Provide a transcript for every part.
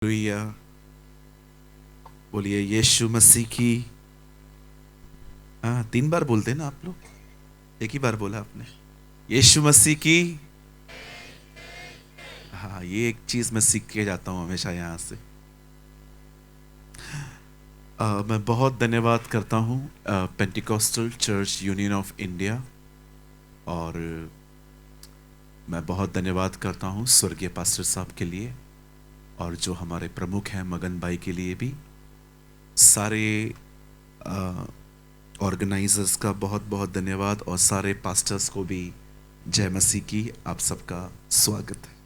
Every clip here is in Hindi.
हालेलुया। बोलिए यीशु मसीह की। हाँ, 3 बार बोलते हैं ना आप लोग। एक ही बार बोला आपने। यीशु मसीह की। हाँ, ये एक चीज मैं सीख के जाता हूँ हमेशा यहाँ से। मैं बहुत धन्यवाद करता हूँ Pentecostal church union of India. और मैं बहुत धन्यवाद करता हूँ स्वर्गीय पास्टर साहब के लिए, और जो हमारे प्रमुख हैं मगन भाई के लिए भी। सारे ऑर्गेनाइजर्स का बहुत बहुत धन्यवाद, और सारे पास्टर्स को भी जय मसीह की। आप सबका स्वागत है।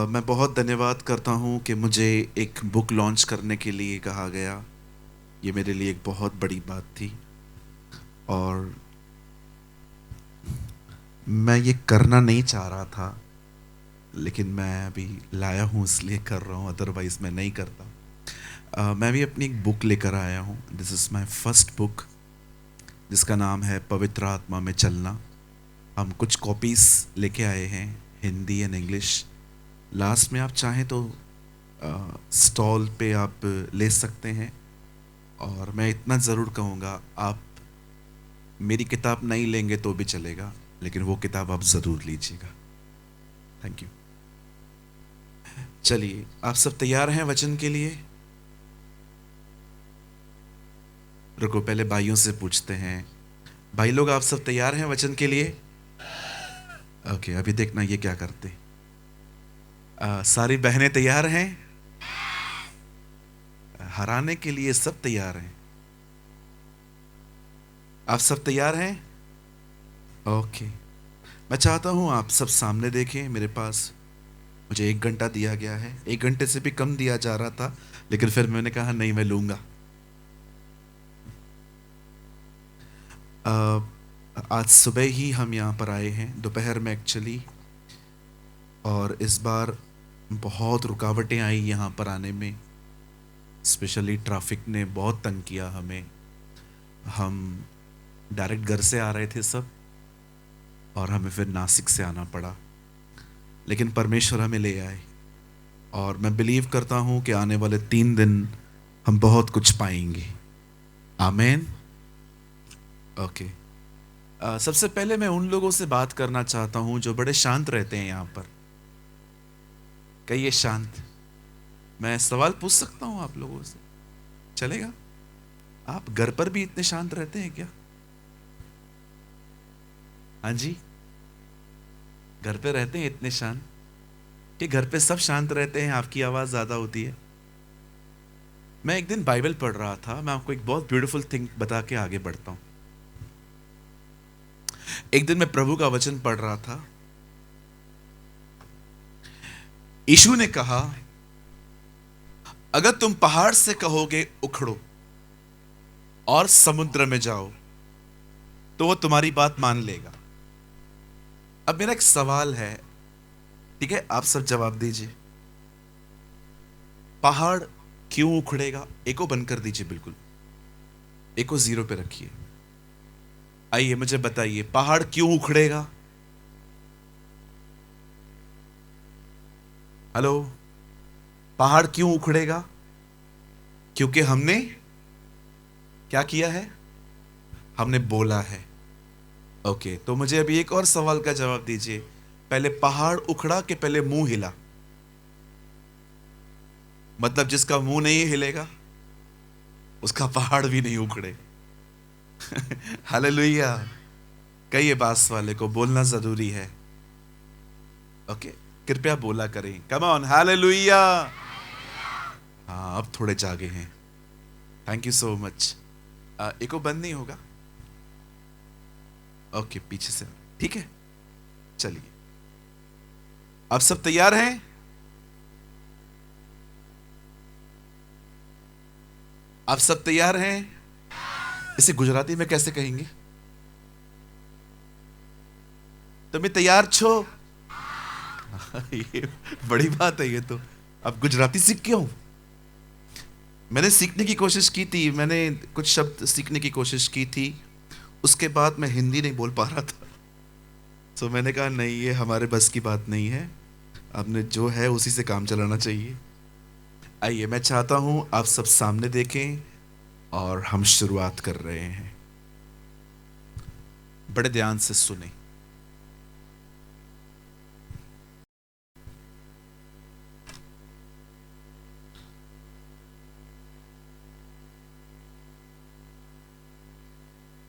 मैं बहुत धन्यवाद करता हूँ कि मुझे एक बुक लॉन्च करने के लिए कहा गया। ये मेरे लिए एक बहुत बड़ी बात थी, और मैं ये करना नहीं चाह रहा था, लेकिन मैं अभी लाया हूँ इसलिए कर रहा हूँ, अदरवाइज मैं नहीं करता। मैं भी अपनी एक बुक लेकर आया हूँ। This is my first book, जिसका नाम है पवित्र आत्मा में चलना। हम कुछ कॉपीज़ लेके आए हैं, हिंदी एंड इंग्लिश। लास्ट में आप चाहें तो स्टॉल पे आप ले सकते हैं। और मैं इतना ज़रूर कहूँगा, आप मेरी किताब नहीं लेंगे तो भी चलेगा, लेकिन वो किताब आप ज़रूर लीजिएगा। Thank you. चलिए, आप सब तैयार हैं वचन के लिए? रुको, पहले भाइयों से पूछते हैं। भाई लोग, आप सब तैयार हैं वचन के लिए? ओके, अभी देखना ये क्या करते। सारी बहनें तैयार हैं? हराने के लिए सब तैयार हैं। आप सब तैयार हैं? ओके। मैं चाहता हूं आप सब सामने देखें मेरे पास। मुझे 1 घंटा दिया गया है, 1 घंटे से भी कम दिया जा रहा था, लेकिन फिर मैंने कहा नहीं, मैं लूंगा। अ, आज सुबह ही हम यहाँ पर आए हैं, दोपहर में एक्चुअली। और इस बार बहुत रुकावटें आई यहाँ पर आने में। स्पेशली ट्रैफिक ने बहुत तंग किया हमें। हम डायरेक्ट घर से आ रहे थे सब, और हमें फिर नासिक से आना पड़ा, लेकिन परमेश्वर हमें ले आए। और मैं बिलीव करता हूँ कि आने वाले 3 दिन हम बहुत कुछ पाएंगे। आमेन। ओके। सबसे पहले मैं उन लोगों से बात करना चाहता हूँ जो बड़े शांत रहते हैं यहाँ पर। कई ये शांत। मैं सवाल पूछ सकता हूँ आप लोगों से, चलेगा? आप घर पर भी इतने शांत रहते हैं क्या? हाँ जी, घर पे रहते हैं इतने शांत कि घर पे सब शांत रहते हैं, आपकी आवाज ज्यादा होती है? मैं एक दिन बाइबल पढ़ रहा था। मैं आपको एक बहुत ब्यूटीफुल थिंग बता के आगे बढ़ता हूँ। एक दिन मैं प्रभु का वचन पढ़ रहा था। यीशु ने कहा, अगर तुम पहाड़ से कहोगे उखड़ो और समुद्र में जाओ, तो वो तुम्हारी बात मान लेगा। अब मेरा एक सवाल है, ठीक है? आप सब जवाब दीजिए। पहाड़ क्यों उखड़ेगा? एको बंद कर दीजिए, बिल्कुल एको 0 पे रखिए। आइए मुझे बताइए, पहाड़ क्यों उखड़ेगा? हेलो। पहाड़ क्यों उखड़ेगा? क्योंकि हमने क्या किया है? हमने बोला है। ओके, तो मुझे अभी एक और सवाल का जवाब दीजिए। पहले पहाड़ उखड़ा कि पहले मुंह हिला? मतलब जिसका मुंह नहीं हिलेगा उसका पहाड़ भी नहीं उखड़े। हालेलुया। कहिए बास वाले को, बोलना जरूरी है। ओके, कृपया बोला करें। Come on, hallelujah. हाँ, अब थोड़े जागे हैं। Thank you so much. Echo बंद नहीं होगा? ओके, पीछे से। ठीक है, चलिए। आप सब तैयार हैं? आप सब तैयार हैं? इसे गुजराती में कैसे कहेंगे? तुम्हें तैयार छो? ये बड़ी बात है ये तो। अब गुजराती सीख क्यों? मैंने सीखने की कोशिश की थी, मैंने कुछ शब्द सीखने की कोशिश की थी। उसके बाद मैं हिंदी नहीं बोल पा रहा था, तो मैंने कहा नहीं, ये हमारे बस की बात नहीं है। हमने जो है उसी से काम चलाना चाहिए। आइए, मैं चाहता हूं आप सब सामने देखें और हम शुरुआत कर रहे हैं। बड़े ध्यान से सुने।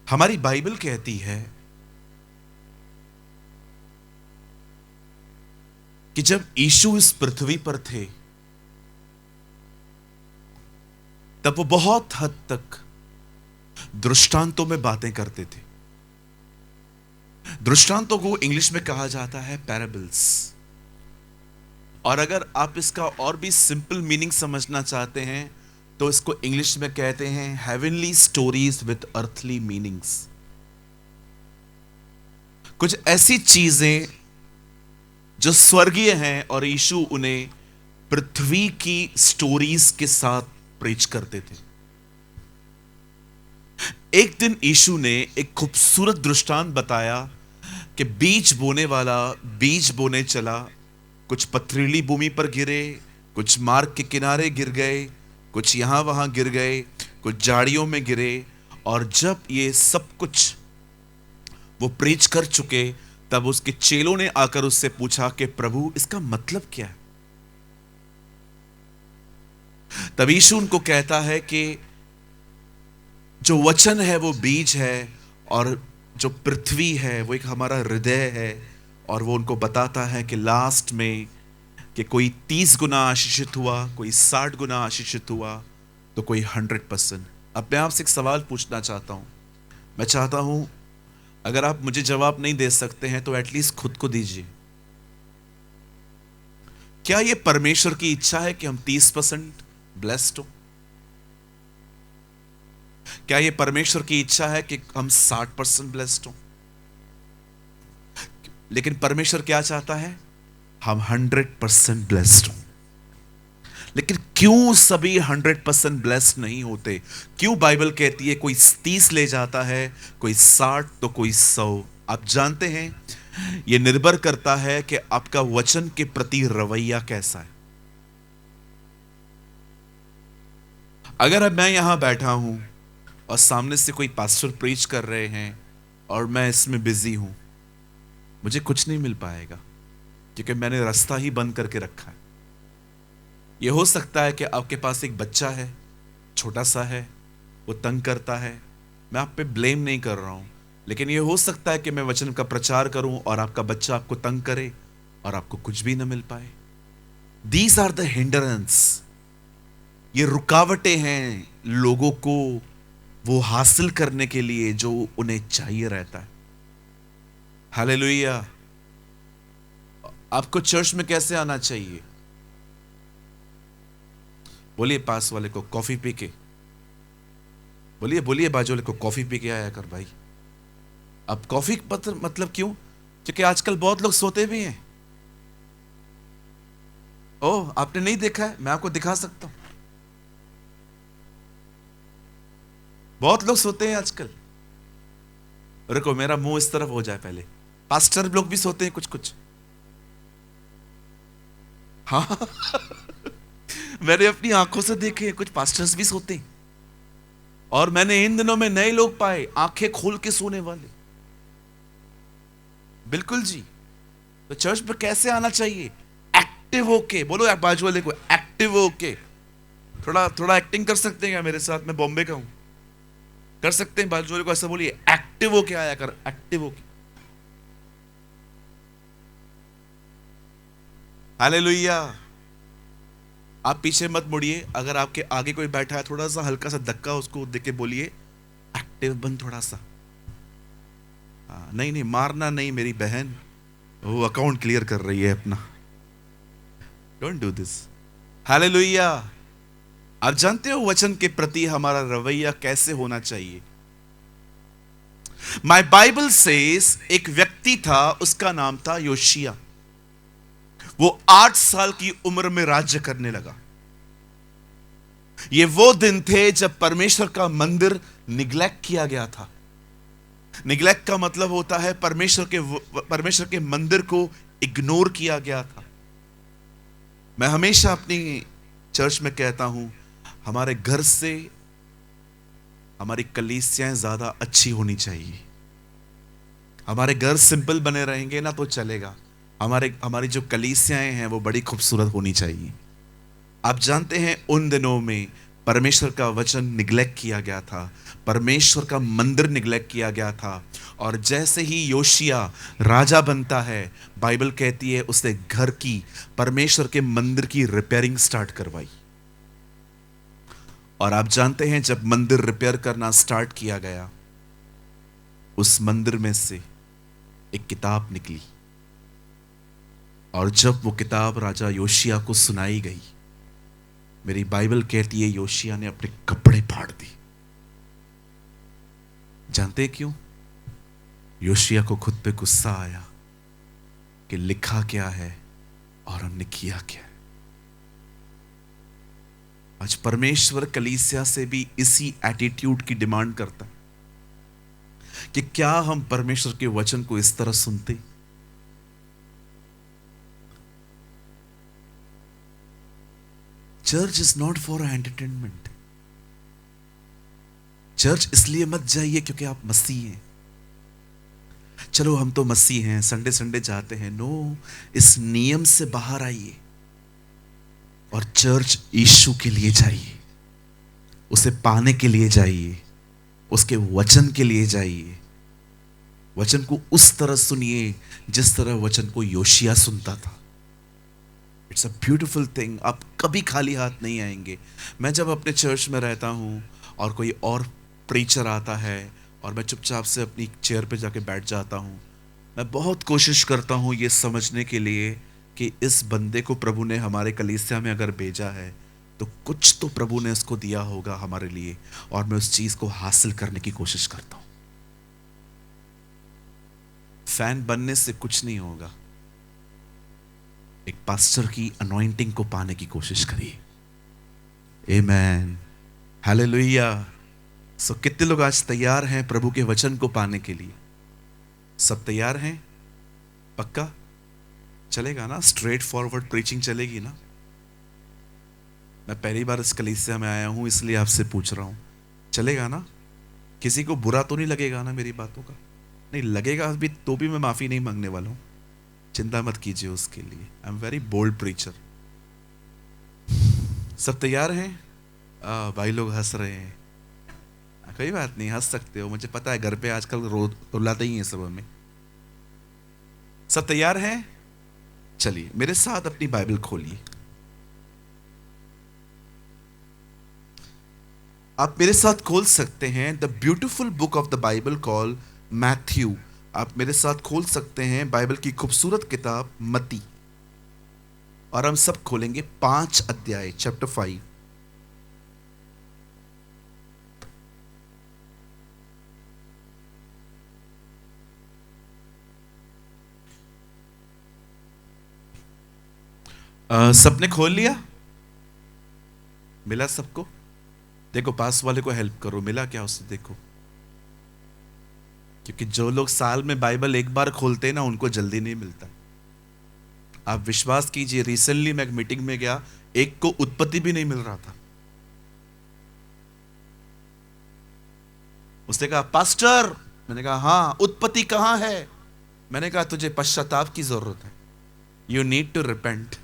हमारी बाइबल कहती है कि जब यीशु इस पृथ्वी पर थे तब वो बहुत हद तक दृष्टांतों में बातें करते थे। दृष्टांतों को इंग्लिश में कहा जाता है पैराबल्स। और अगर आप इसका और भी सिंपल मीनिंग समझना चाहते हैं तो इसको इंग्लिश में कहते हैं heavenly stories with earthly meanings. कुछ ऐसी चीजें जो स्वर्गीय हैं और यीशु उन्हें पृथ्वी की स्टोरीज के साथ प्रीच करते थे। एक दिन यीशु ने एक खूबसूरत दृष्टांत बताया कि बीज बोने वाला बीज बोने चला। कुछ पथरीली भूमि पर गिरे, कुछ मार्ग के किनारे गिर गए, कुछ यहां वहां गिर गए, कुछ झाड़ियों में गिरे। और जब ये सब कुछ वो प्रीच कर चुके तब उसके चेलों ने आकर उससे पूछा कि प्रभु इसका मतलब क्या है। तब यीशु उनको कहता है कि जो वचन है वो बीज है और जो पृथ्वी है वो एक हमारा हृदय है। और वो उनको बताता है कि लास्ट में कि कोई 30 गुना आशीषित हुआ, कोई 60 गुना आशीषित हुआ, तो कोई 100%। अब मैं आपसे एक सवाल पूछना चाहता हूं। मैं चाहता हूं अगर आप मुझे जवाब नहीं दे सकते हैं तो एटलीस्ट खुद को दीजिए। क्या यह परमेश्वर की इच्छा है कि हम 30% ब्लेस्ड हो? क्या यह परमेश्वर की इच्छा है कि हम 60% ब्लेस्ड हो? लेकिन परमेश्वर क्या चाहता है? हम 100% ब्लेस्ड हो। लेकिन क्यों सभी 100% ब्लेस्ड नहीं होते? क्यों बाइबल कहती है कोई 30 ले जाता है, कोई 60 तो कोई 100? आप जानते हैं यह निर्भर करता है कि आपका वचन के प्रति रवैया कैसा है। अगर अब मैं यहां बैठा हूं और सामने से कोई पास्टर प्रीच कर रहे हैं और मैं इसमें बिजी हूं, मुझे कुछ नहीं मिल पाएगा क्योंकि मैंने रास्ता ही बंद करके रखा है। यह हो सकता है कि आपके पास एक बच्चा है, छोटा सा है, वो तंग करता है। मैं आप पे ब्लेम नहीं कर रहा हूं, लेकिन यह हो सकता है कि मैं वचन का प्रचार करूं और आपका बच्चा आपको तंग करे और आपको कुछ भी न मिल पाए। These are the hindrance. ये रुकावटें हैं लोगों को वो हासिल करने के लिए जो उन्हें चाहिए रहता है। हालेलुया। आपको चर्च में कैसे आना चाहिए? बोलिए पास वाले को कॉफी पी के, बोलिए बोलिए बाजू वाले को कॉफी पी के आया कर भाई। अब कॉफी मतलब क्यों? क्योंकि आजकल बहुत लोग सोते भी हैं। ओह, आपने नहीं देखा है? मैं आपको दिखा सकता हूं। बहुत लोग सोते हैं आजकल। रुको, मेरा मुंह इस तरफ हो जाए पहले। पास्टर लोग भी सोते हैं कुछ कुछ। हाँ मैंने अपनी आंखों से देखे हैं, कुछ पास्टर्स भी सोते हैं। और मैंने इन दिनों में नए लोग पाए आंखें खोल के सोने वाले। बिल्कुल जी। तो चर्च पर कैसे आना चाहिए? एक्टिव होके। बोलो आप बाजू वाले को, एक्टिव होके। थोड़ा थोड़ा एक्टिंग कर सकते हैं क्या मेरे साथ? मैं बॉम्बे का हूं। कर सकते हैं? बाजू वाले को ऐसा बोलिए, एक्टिव होके आया कर, एक्टिव होके। हालेलुया। आप पीछे मत मुड़िए। अगर आपके आगे कोई बैठा है, थोड़ा सा हल्का सा धक्का उसको देख के बोलिए, एक्टिव बन थोड़ा सा। नहीं नहीं, मारना नहीं मेरी बहन, वो अकाउंट क्लियर कर रही है अपना। Don't do this. हालेलुया। आप जानते हो वचन के प्रति हमारा रवैया कैसे होना चाहिए? माय बाइबल सेज एक व्यक्ति था, उसका नाम था योशिया। वो 8 साल की उम्र में राज्य करने लगा। ये वो दिन थे जब परमेश्वर का मंदिर निग्लेक्ट किया गया था। निग्लेक्ट का मतलब होता है परमेश्वर के मंदिर को इग्नोर किया गया था। मैं हमेशा अपनी चर्च में कहता हूं, हमारे घर से हमारी कलीसियाएं ज्यादा अच्छी होनी चाहिए। हमारे घर सिंपल बने रहेंगे ना तो चलेगा, हमारी जो कलीसियाएं हैं वो बड़ी खूबसूरत होनी चाहिए। आप जानते हैं उन दिनों में परमेश्वर का वचन निग्लेक्ट किया गया था, परमेश्वर का मंदिर निग्लेक्ट किया गया था। और जैसे ही योशिया राजा बनता है, बाइबल कहती है उसने घर की, परमेश्वर के मंदिर की रिपेयरिंग स्टार्ट करवाई। और आप जानते हैं जब मंदिर रिपेयर करना स्टार्ट किया गया, उस मंदिर में से एक किताब निकली। और जब वो किताब राजा योशिया को सुनाई गई, मेरी बाइबल कहती है योशिया ने अपने कपड़े फाड़ दिए। जानते हैं क्यों? योशिया को खुद पे गुस्सा आया कि लिखा क्या है और हमने किया क्या है। आज परमेश्वर कलीसिया से भी इसी एटीट्यूड की डिमांड करता है कि क्या हम परमेश्वर के वचन को इस तरह सुनते। Church is not for entertainment. Church इसलिए मत जाइए क्योंकि आप मसीह हैं। चलो हम तो मसीह हैं, संडे संडे जाते हैं। नो, इस नियम से बाहर आइए और चर्च यीशु के लिए जाइए, उसे पाने के लिए जाइए, उसके वचन के लिए जाइए। वचन को उस तरह सुनिए जिस तरह वचन को योशिया सुनता था। It's a beautiful thing. आप कभी खाली हाथ नहीं आएंगे। मैं जब अपने चर्च में रहता हूं और कोई और प्रीचर आता है और मैं चुपचाप से अपनी चेयर पे जाके बैठ जाता हूं, मैं बहुत कोशिश करता हूं ये समझने के लिए कि इस बंदे को प्रभु ने हमारे कलीसिया में अगर भेजा है तो कुछ तो प्रभु ने उसको दिया होगा हमारे लिए, और मैं उस चीज को हासिल करने की कोशिश करता हूं। फैन बनने से कुछ नहीं होगा। एक पास्टर की अनॉइंटिंग को पाने की कोशिश करिए। आमेन, हालेलुया। सो कितने लोग आज तैयार हैं प्रभु के वचन को पाने के लिए? सब तैयार हैं? पक्का चलेगा ना? स्ट्रेट फॉरवर्ड प्रीचिंग चलेगी ना? मैं पहली बार इस कलीसिया में आया हूं इसलिए आपसे पूछ रहा हूं, चलेगा ना? किसी को बुरा तो नहीं लगेगा ना मेरी बातों का? नहीं लगेगा अभी तो भी मैं माफी नहीं मांगने वाला हूं, चिंता मत कीजिए उसके लिए। I am very bold preacher. सब तैयार हैं? भाई लोग हंस रहे हैं। कोई बात नहीं, हंस सकते हो, मुझे पता है घर पे आजकल रुलाते ही हैं सब हमें। सब तैयार हैं? चलिए मेरे साथ अपनी बाइबल खोलिए। आप मेरे साथ खोल सकते हैं the beautiful book of the Bible call Matthew. आप मेरे साथ खोल सकते हैं बाइबल की खूबसूरत किताब मत्ती, और हम सब खोलेंगे 5 अध्याय, चैप्टर 5। सबने खोल लिया? मिला सबको? देखो पास वाले को हेल्प करो, मिला क्या उससे देखो, क्योंकि जो लोग साल में बाइबल एक बार खोलते हैं ना उनको जल्दी नहीं मिलता। आप विश्वास कीजिए, रिसेंटली मैं एक मीटिंग में गया, एक को उत्पत्ति भी नहीं मिल रहा था। उसने कहा पास्टर, मैंने कहा हाँ, उत्पत्ति कहां है? मैंने कहा तुझे पश्चाताप की जरूरत है, यू नीड टू रिपेंट।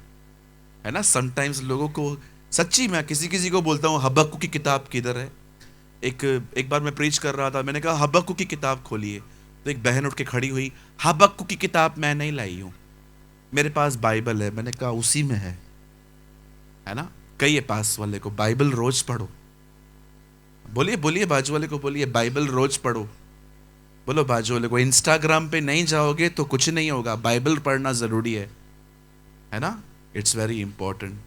है ना, समटाइम्स लोगों को, सच्ची मैं किसी किसी को बोलता हूँ हबक्कू की किताब किधर है। एक एक बार मैं प्रीच कर रहा था, मैंने कहा हबक्कू की किताब खोलिए, तो एक बहन उठ के खड़ी हुई, हबक्कू की किताब मैं नहीं लाई हूं, मेरे पास बाइबल है। मैंने कहा उसी में है ना? कहिए पास वाले को बाइबल रोज पढ़ो। बोलिए बोलिए बाजू वाले को बोलिए बाइबल रोज पढ़ो। बोलो बाजू वाले को, इंस्टाग्राम पे नहीं जाओगे तो कुछ नहीं होगा, बाइबल पढ़ना जरूरी है ना? It's very important.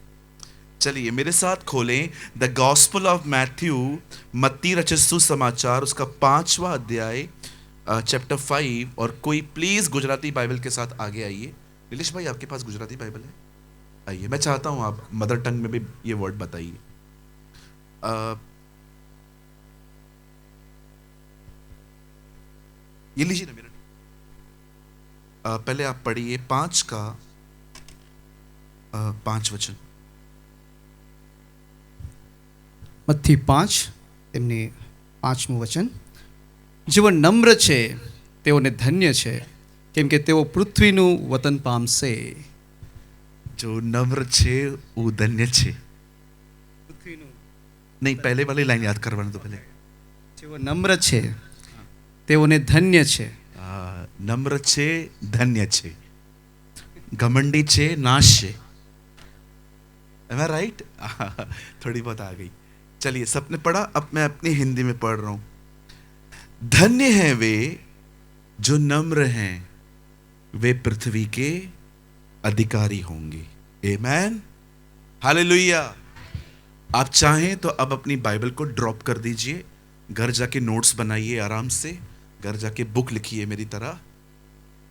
चलिए मेरे साथ खोलें द गॉस्पल ऑफ मैथ्यू, मत्ती रचित सुसमाचार, उसका 5वां अध्याय, चैप्टर 5। और कोई प्लीज गुजराती बाइबल के साथ आगे आइए। नीलेश भाई आपके पास गुजराती बाइबल है? आइए, मैं चाहता हूं आप मदर टंग में भी ये वर्ड बताइए। ये लीजिए ना मेरा। पहले आप पढ़िए 5 का 5 वचन। મત્થી 5 તેમની 5મું વચન. જેઓ નમ્ર છે તેઓને ધન્ય છે, કેમ કે તેઓ પૃથ્વીનું વતન પામશે. जो नम्र छे वो धन्य छे। नहीं, पहले वाली लाइन याद करवाने दो पहले। જેઓ નમ્ર છે તેઓને ધન્ય છે. नम्र छे धन्य छे, घमंडी छे नाश छे। Am I right? थोड़ी बहुत आ गई। चलिए, सबने पढ़ा, अब मैं अपनी हिंदी में पढ़ रहा हूं। धन्य हैं वे जो नम्र हैं, वे पृथ्वी के अधिकारी होंगे। आमेन, हालेलुया। आप चाहें तो अब अपनी बाइबल को ड्रॉप कर दीजिए, घर जाके नोट्स बनाइए आराम से, घर जाके बुक लिखिए मेरी तरह।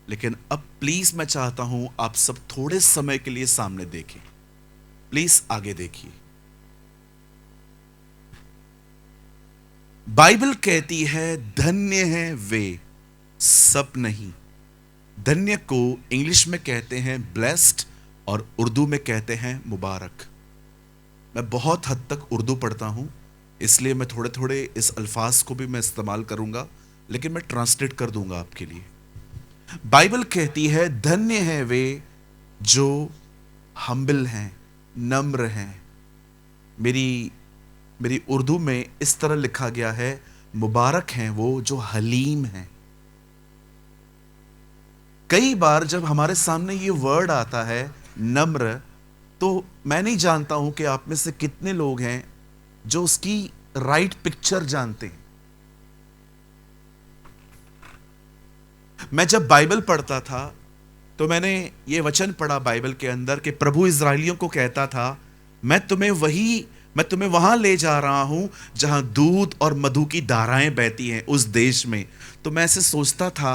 लेकिन अब प्लीज मैं चाहता हूं आप सब थोड़े समय के लिए सामने देखें। प्लीज आगे देखिए। बाइबल कहती है धन्य हैं वे, सब नहीं। धन्य को इंग्लिश में कहते हैं ब्लेस्ड और उर्दू में कहते हैं मुबारक। मैं बहुत हद तक उर्दू पढ़ता हूं, इसलिए मैं थोड़े थोड़े इस अल्फाज को भी मैं इस्तेमाल करूंगा, लेकिन मैं ट्रांसलेट कर दूंगा आपके लिए। बाइबल कहती है धन्य हैं वे जो हम्बल हैं, नम्र हैं। मेरी उर्दू में इस तरह लिखा गया है, मुबारक हैं वो जो हलीम हैं। कई बार जब हमारे सामने ये वर्ड आता है नम्र, तो मैं नहीं जानता हूं कि आप में से कितने लोग हैं जो उसकी राइट पिक्चर जानते हैं। मैं जब बाइबल पढ़ता था तो मैंने ये वचन पढ़ा बाइबल के अंदर कि प्रभु इज़राइलियों को कहता था, मैं तुम्हें वहां ले जा रहा हूं जहां दूध और मधु की धाराएं बहती हैं, उस देश में। तो मैं ऐसे सोचता था,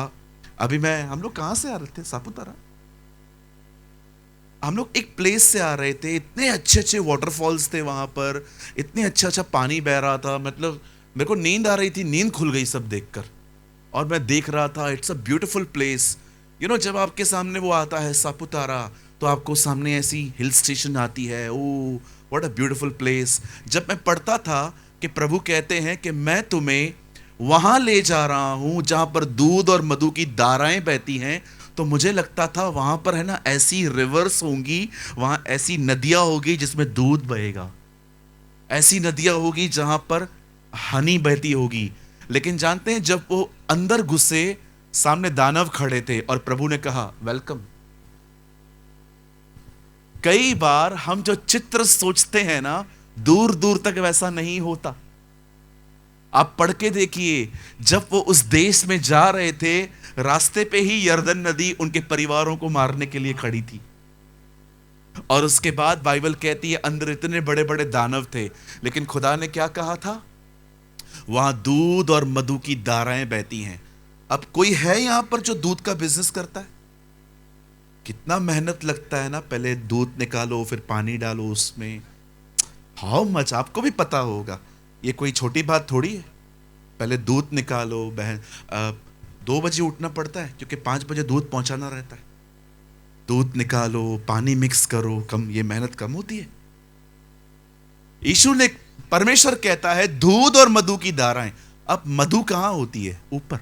हम लोग कहां से आ रहे थे? सापुतारा। हम लोग एक प्लेस से आ रहे थे, इतने अच्छे अच्छे वाटरफॉल्स थे वहां पर, इतने अच्छा पानी बह रहा था, मतलब मेरे को नींद आ रही थी, नींद खुल गई सब देखकर। और मैं देख रहा था, इट्स अ ब्यूटीफुल प्लेस। जब आपके सामने वो आता है सापुतारा, तो आपको सामने ऐसी हिल स्टेशन आती है, oh what a beautiful place. जब मैं पढ़ता था कि प्रभु कहते हैं कि मैं तुम्हें वहां ले जा रहा हूं जहां पर दूध और मधु की धाराएं बहती हैं, तो मुझे लगता था वहां पर है ना ऐसी रिवर्स होंगी, वहां ऐसी नदियां होगी जिसमें दूध बहेगा, ऐसी नदियां होगी जहां पर हनी बहती होगी। लेकिन जानते हैं, जब वो अंदर घुसे, सामने दानव खड़े थे और प्रभु ने कहा वेलकम। कई बार हम जो चित्र सोचते हैं ना, दूर दूर तक वैसा नहीं होता। आप पढ़ के देखिए, जब वो उस देश में जा रहे थे, रास्ते पे ही यरदन नदी उनके परिवारों को मारने के लिए खड़ी थी। और उसके बाद बाइबल कहती है अंदर इतने बड़े बड़े दानव थे, लेकिन खुदा ने क्या कहा था? वहां दूध और मधु की धाराएं बहती हैं। अब कोई है यहां पर जो दूध का बिजनेस करता है? कितना मेहनत लगता है ना, पहले दूध निकालो, फिर पानी डालो उसमें। हाउ मच, आपको भी पता होगा, ये कोई छोटी बात थोड़ी है। पहले दूध निकालो, 2 बजे उठना पड़ता है क्योंकि 5 बजे दूध पहुंचाना रहता है। दूध निकालो, पानी मिक्स करो, ये मेहनत कम होती है? यीशु ने, परमेश्वर कहता है दूध और मधु की धाराएं। अब मधु कहां होती है? ऊपर,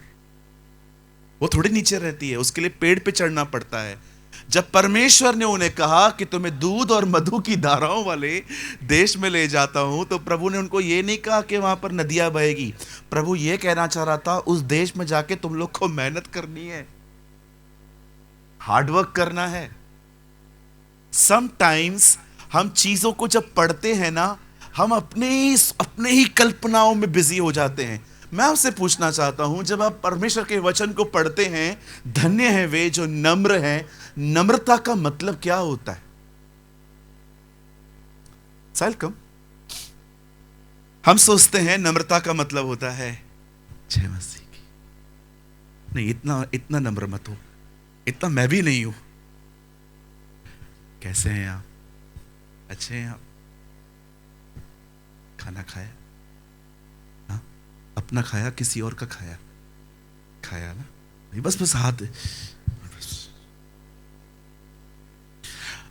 वो थोड़ी नीचे रहती है, उसके लिए पेड़ पे चढ़ना पड़ता है। जब परमेश्वर ने उन्हें कहा कि तुम्हें दूध और मधु की धाराओं वाले देश में ले जाता हूं, तो प्रभु ने उनको यह नहीं कहा कि वहां पर नदियां बहेगी। प्रभु यह कहना चाह रहा था, उस देश में जाके तुम लोग को मेहनत करनी है, हार्डवर्क करना है। समटाइम्स हम चीजों को जब पढ़ते हैं ना, हम अपने ही कल्पनाओं में बिजी हो जाते हैं। मैं आपसे पूछना चाहता हूं, जब आप परमेश्वर के वचन को पढ़ते हैं, धन्य हैं वे जो नम्र हैं, नम्रता का मतलब क्या होता है? वेलकम। हम सोचते हैं नम्रता का मतलब होता है जय मसीह की। नहीं, इतना नम्र मत हो, इतना मैं भी नहीं हूं। कैसे हैं आप? अच्छे हैं आप? खाना खाया? हाँ, अपना खाया, किसी और का खाया? खाया ना? नहीं, बस हाथ।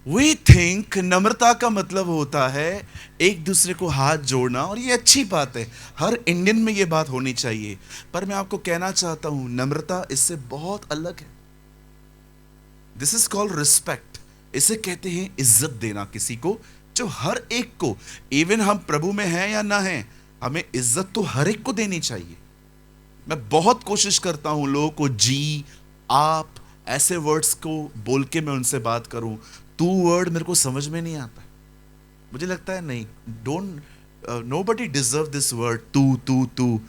वी थिंक नम्रता का मतलब होता है एक दूसरे को हाथ जोड़ना, और ये अच्छी बात है, हर इंडियन में ये बात होनी चाहिए। पर मैं आपको कहना चाहता हूं नम्रता इससे बहुत अलग है। This is called respect. इसे कहते हैं इज्जत देना किसी को, जो हर एक को, इवन हम प्रभु में हैं या ना हैं, हमें इज्जत तो हर एक को देनी चाहिए। मैं बहुत कोशिश करता हूं लोगों को जी, आप, ऐसे वर्ड्स को बोल के मैं उनसे बात करूं। तू वर्ड मेरे को समझ में नहीं आता, मुझे लगता है नहीं, don't, nobody deserve this word तू तू तू।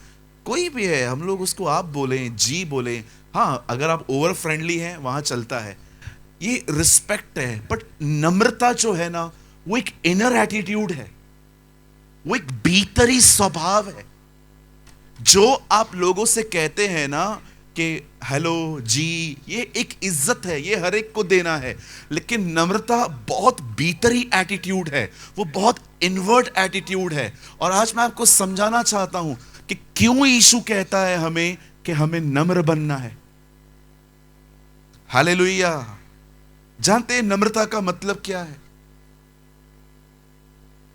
कोई भी है हम लोग उसको आप बोलें, जी बोलें। हाँ, अगर आप ओवर फ्रेंडली हैं वहां चलता है, ये रिस्पेक्ट है। बट नम्रता जो है ना, वो एक इनर एटीट्यूड है, वो एक भीतरी स्वभाव है। जो आप लोगों से कहते हैं ना कि हेलो जी, ये एक इज्जत है, ये हर एक को देना है। लेकिन नम्रता बहुत भीतरी एटीट्यूड है, वो बहुत इनवर्ट एटीट्यूड है। और आज मैं आपको समझाना चाहता हूं कि क्यों यीशु कहता है हमें कि हमें नम्र बनना है। हालेलुया। जानते हैं नम्रता का मतलब क्या है?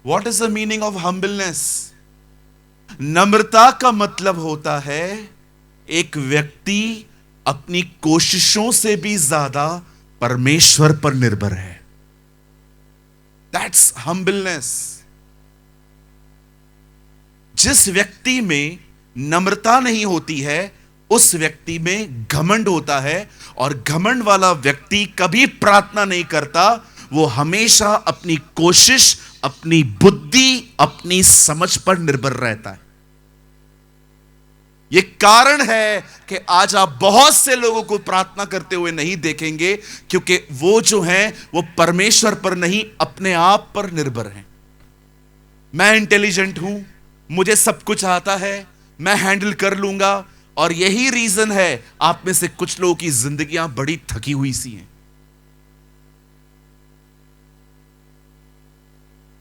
What is the meaning of humbleness? नम्रता का मतलब होता है एक व्यक्ति अपनी कोशिशों से भी ज्यादा परमेश्वर पर निर्भर है। That's humbleness. जिस व्यक्ति में नम्रता नहीं होती है, उस व्यक्ति में घमंड होता है, और घमंड वाला व्यक्ति कभी प्रार्थना नहीं करता। वो हमेशा अपनी कोशिश, अपनी बुद्धि, अपनी समझ पर निर्भर रहता है। यह कारण है कि आज आप बहुत से लोगों को प्रार्थना करते हुए नहीं देखेंगे, क्योंकि वो जो हैं वो परमेश्वर पर नहीं, अपने आप पर निर्भर हैं। मैं इंटेलिजेंट हूं, मुझे सब कुछ आता है, मैं हैंडल कर लूंगा। और यही रीजन है आप में से कुछ लोगों की जिंदगियां बड़ी थकी हुई सी हैं।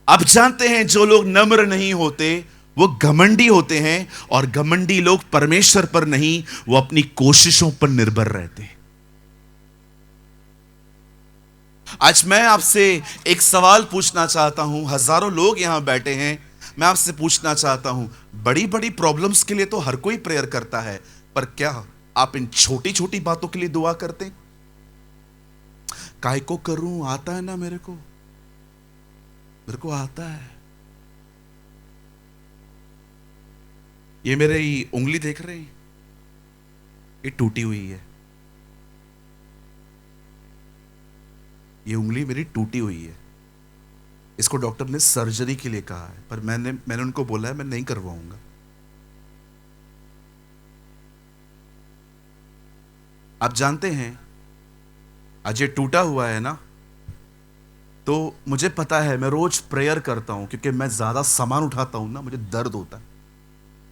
आप जानते हैं जो लोग नम्र नहीं होते वो घमंडी होते हैं, और घमंडी लोग परमेश्वर पर नहीं, वो अपनी कोशिशों पर निर्भर रहते हैं। आज मैं आपसे एक सवाल पूछना चाहता हूं, हजारों लोग यहां बैठे हैं, मैं आपसे पूछना चाहता हूं, बड़ी बड़ी प्रॉब्लम्स के लिए तो हर कोई प्रेयर करता है, पर क्या आप इन छोटी छोटी बातों के लिए दुआ करते? काय को करूं, आता है ना मेरे को आता है। ये मेरे उंगली देख रहे हैं, ये टूटी हुई है, ये उंगली मेरी टूटी हुई है। इसको डॉक्टर ने सर्जरी के लिए कहा है, पर मैंने उनको बोला है मैं नहीं करवाऊंगा। आप जानते हैं आज ये टूटा हुआ है ना, तो मुझे पता है, मैं रोज प्रेयर करता हूं, क्योंकि मैं ज्यादा सामान उठाता हूं ना, मुझे दर्द होता है।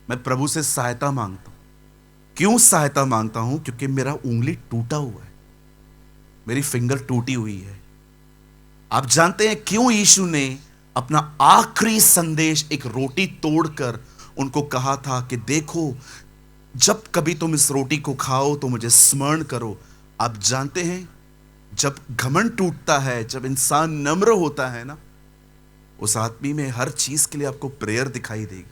मैं प्रभु से सहायता मांगता हूं। क्यों सहायता मांगता हूं? क्योंकि मेरा उंगली टूटा हुआ है, मेरी फिंगर टूटी हुई है। आप जानते हैं क्यों यीशु ने अपना आखिरी संदेश एक रोटी तोड़कर उनको कहा था कि देखो, जब कभी तुम इस रोटी को खाओ तो मुझे स्मरण करो। आप जानते हैं जब घमंड टूटता है, जब इंसान नम्र होता है ना, उस आदमी में हर चीज के लिए आपको प्रेयर दिखाई देगी।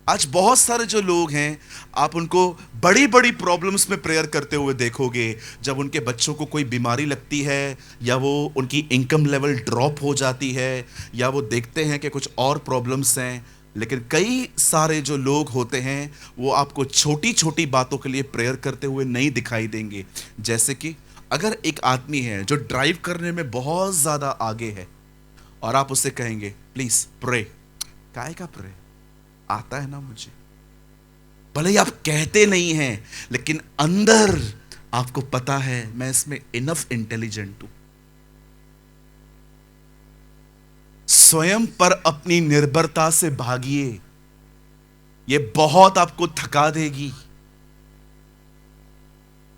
आज बहुत सारे जो लोग हैं, आप उनको बड़ी बड़ी प्रॉब्लम्स में प्रेयर करते हुए देखोगे। जब उनके बच्चों को कोई बीमारी लगती है, या वो उनकी इनकम लेवल ड्रॉप हो जाती है, या वो देखते हैं कि कुछ और प्रॉब्लम्स हैं। लेकिन कई सारे जो लोग होते हैं वो आपको छोटी छोटी बातों के लिए प्रेयर करते हुए नहीं दिखाई देंगे। जैसे कि अगर एक आदमी है जो ड्राइव करने में बहुत ज्यादा आगे है, और आप उससे कहेंगे प्लीज प्रे, काहे का प्रे, आता है ना मुझे। भले ही आप कहते नहीं हैं, लेकिन अंदर आपको पता है मैं इसमें इनफ इंटेलिजेंट हूं। स्वयं पर अपनी निर्भरता से भागिए, यह बहुत आपको थका देगी।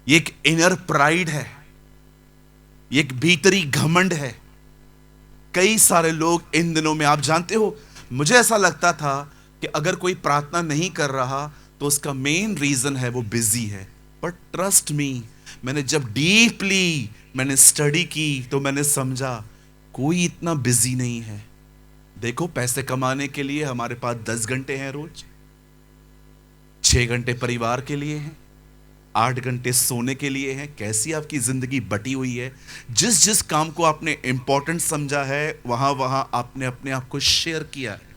ये एक इनर प्राइड है, ये एक भीतरी घमंड है। कई सारे लोग इन दिनों में, आप जानते हो, मुझे ऐसा लगता था कि अगर कोई प्रार्थना नहीं कर रहा तो उसका मेन रीजन है वो बिजी है। पर ट्रस्ट मी, मैंने जब डीपली मैंने स्टडी की तो मैंने समझा कोई इतना बिजी नहीं है। देखो, पैसे कमाने के लिए हमारे पास 10 घंटे हैं रोज, 6 घंटे परिवार के लिए हैं, 8 घंटे सोने के लिए हैं। कैसी आपकी जिंदगी बटी हुई है। जिस जिस काम को आपने इंपॉर्टेंट समझा है वहां वहां आपने अपने आप को शेयर किया है।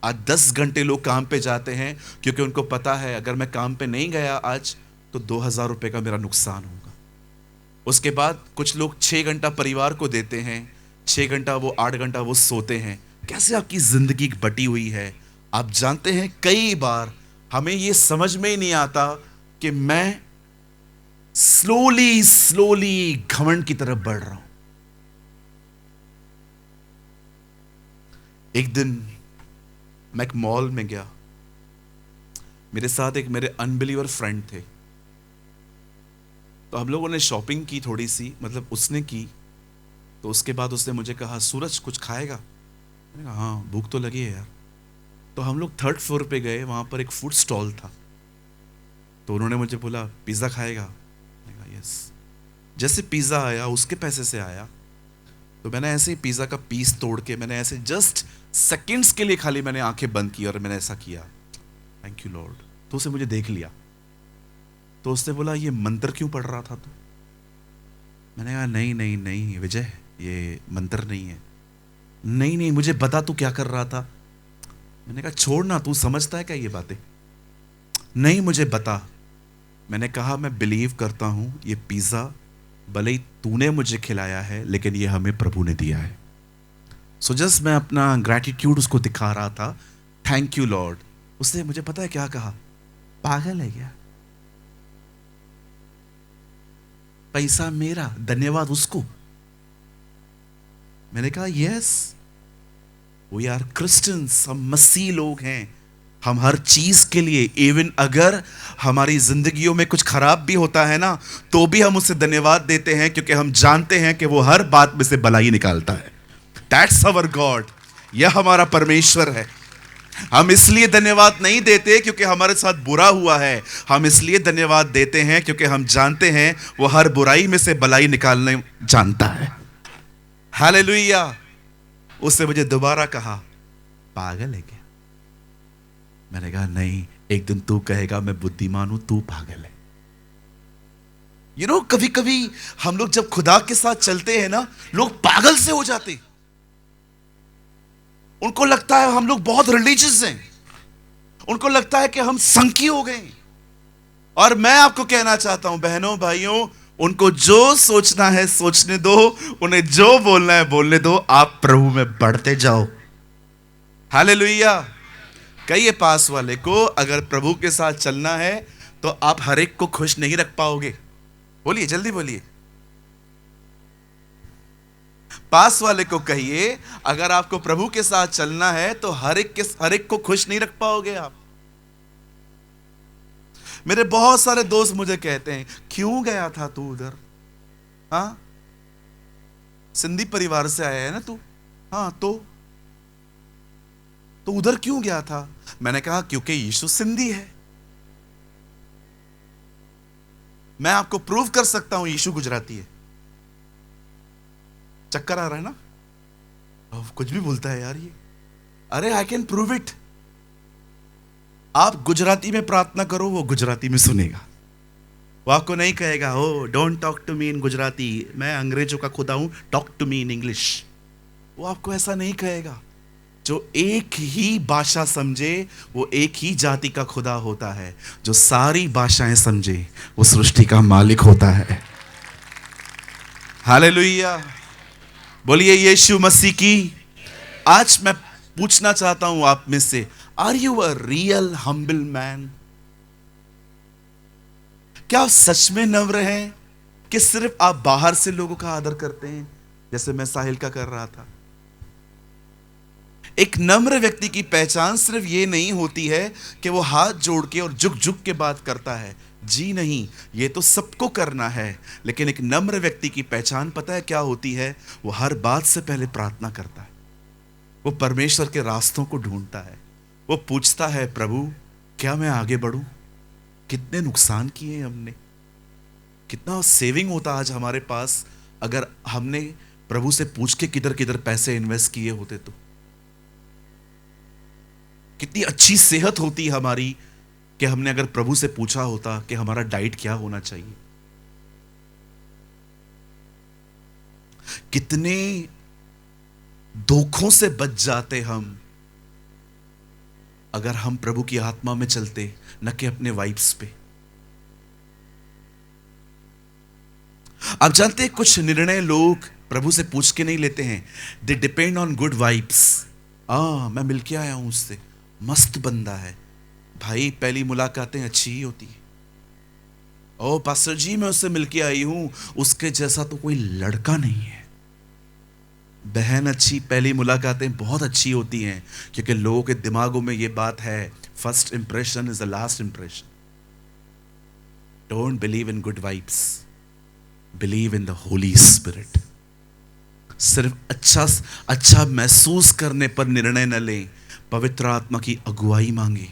आज 10 घंटे लोग काम पे जाते हैं क्योंकि उनको पता है अगर मैं काम पे नहीं गया आज तो 2000 रुपए का मेरा नुकसान होगा। उसके बाद कुछ लोग 6 घंटा परिवार को देते हैं, 6 घंटा वो, 8 घंटा वो सोते हैं। कैसे आपकी जिंदगी बटी हुई है। आप जानते हैं कई बार हमें ये समझ में ही नहीं आता कि मैं स्लोली स्लोली घमंड की तरफ बढ़ रहा हूं। एक दिन मैं एक मॉल में गया, मेरे साथ एक मेरे अनबिलीवर फ्रेंड थे। तो हम लोगों ने शॉपिंग की थोड़ी सी, मतलब उसने की। तो उसके बाद उसने मुझे कहा, सूरज कुछ खाएगा? मैंने कहा हाँ, भूख तो लगी है यार। तो हम लोग 3rd फ्लोर पे गए, वहां पर एक फूड स्टॉल था। तो उन्होंने मुझे बोला, पिज़्ज़ा खाएगा? मैंने कहा यस। जैसे पिज़्ज़ा आया, उसके पैसे से आया, तो मैंने ऐसे ही पिज़्ज़ा का पीस तोड़ के मैंने ऐसे जस्ट सेकंड्स के लिए खाली मैंने आंखें बंद की और मैंने ऐसा किया, थैंक यू लॉर्ड। तो उसने मुझे देख लिया। तो उसने बोला, ये मंत्र क्यों पढ़ रहा था तू? मैंने कहा नहीं नहीं नहीं विजय, ये मंत्र नहीं है। नहीं नहीं, मुझे बता तू क्या कर रहा था। मैंने कहा छोड़ ना, तू समझता है क्या ये बातें? नहीं, मुझे बता। मैंने कहा मैं बिलीव करता हूं ये पिज़्ज़ा भले ही तूने मुझे खिलाया है लेकिन ये हमें प्रभु ने दिया है। सो जस्ट मैं अपना ग्रैटिट्यूड उसको दिखा रहा था, थैंक यू लॉर्ड। उसने मुझे पता है क्या कहा? पागल है क्या? पैसा मेरा, धन्यवाद उसको। मैंने कहा यस, वी आर क्रिश्चियंस, हम मसीह लोग हैं। हम हर चीज के लिए, इवन अगर हमारी जिंदगियों में कुछ खराब भी होता है ना, तो भी हम उसे धन्यवाद देते हैं क्योंकि हम जानते हैं कि वो हर बात में से भलाई निकालता है। दैट्स अवर गॉड, यह हमारा परमेश्वर है। हम इसलिए धन्यवाद नहीं देते क्योंकि हमारे साथ बुरा हुआ है, हम इसलिए धन्यवाद देते हैं क्योंकि हम जानते हैं वो हर बुराई में से भलाई निकालने जानता है। हालेलुया। उसने मुझे दोबारा कहा, पागल है क्या? मैंने कहा नहीं, एक दिन तू कहेगा मैं बुद्धिमान हूं, तू पागल है। यू नो, कभी कभी हम लोग जब खुदा के साथ चलते हैं ना, लोग पागल से हो जाते। उनको लगता है हम लोग बहुत रिलीजियस हैं, उनको लगता है कि हम संकी हो गए। और मैं आपको कहना चाहता हूं बहनों भाइयों, उनको जो सोचना है सोचने दो, उन्हें जो बोलना है बोलने दो। आप प्रभु में बढ़ते जाओ। हालेलुया। कहिए पास वाले को, अगर प्रभु के साथ चलना है तो आप हर एक को खुश नहीं रख पाओगे। बोलिए, जल्दी बोलिए। पास वाले को कहिए, अगर आपको प्रभु के साथ चलना है तो हर एक को खुश नहीं रख पाओगे आप। मेरे बहुत सारे दोस्त मुझे कहते हैं, क्यों गया था तू उधर? हाँ, सिंधी परिवार से आया है ना तू? हाँ, तो उधर क्यों गया था? मैंने कहा क्योंकि यीशु सिंधी है। मैं आपको प्रूव कर सकता हूं यीशु गुजराती है। चक्कर आ रहा है ना? कुछ भी बोलता है यार ये। अरे आई कैन प्रूव इट। आप गुजराती में प्रार्थना करो, वो गुजराती में सुनेगा। वो आपको नहीं कहेगा, oh don't talk to me in Gujarati, मैं अंग्रेजों का खुदा हूं, talk to me in English. वो आपको ऐसा नहीं कहेगा। जो एक ही भाषा समझे वो एक ही जाति का खुदा होता है। जो सारी भाषाएं समझे वो सृष्टि का मालिक होता है। हालेलुया। बोलिए यीशु मसीह की। आज मैं पूछना चाहता हूं आप में से, are you a real humble man? क्या आप सच में नम्र हैं कि सिर्फ आप बाहर से लोगों का आदर करते हैं, जैसे मैं साहिल का कर रहा था? एक नम्र व्यक्ति की पहचान सिर्फ ये नहीं होती है कि वो हाथ जोड़ के और झुक झुक के बात करता है। जी नहीं, ये तो सबको करना है। लेकिन एक नम्र व्यक्ति की पहचान पता है क्या होती है? वो हर बात से पहले प्रार्थना करता है। वो परमेश्वर के रास्तों को ढूंढता है। वो पूछता है, प्रभु क्या मैं आगे बढ़ूं? कितने नुकसान किए हमने, कितना सेविंग होता आज हमारे पास अगर हमने प्रभु से पूछ के किधर किधर पैसे इन्वेस्ट किए होते तो। कितनी अच्छी सेहत होती हमारी कि हमने अगर प्रभु से पूछा होता कि हमारा डाइट क्या होना चाहिए। कितने धोखों से बच जाते हम अगर हम प्रभु की आत्मा में चलते, न कि अपने वाइब्स पे। आप जानते हैं कुछ निर्णय लोग प्रभु से पूछ के नहीं लेते हैं। They depend on good vibes. मैं मिल के आया हूं उससे, मस्त बंदा है भाई, पहली मुलाकातें अच्छी ही होती है। ओ पास्टर जी मैं उससे मिल के आई हूं, उसके जैसा तो कोई लड़का नहीं है। बहन अच्छी, पहली मुलाकातें बहुत अच्छी होती हैं, क्योंकि लोगों के दिमागों में यह बात है, first impression is the last impression. Don't believe in good vibes, believe in the Holi spirit. सिर्फ अच्छा महसूस करने पर निर्णय न लें, पवित्र आत्मा की अगुवाई मांगे,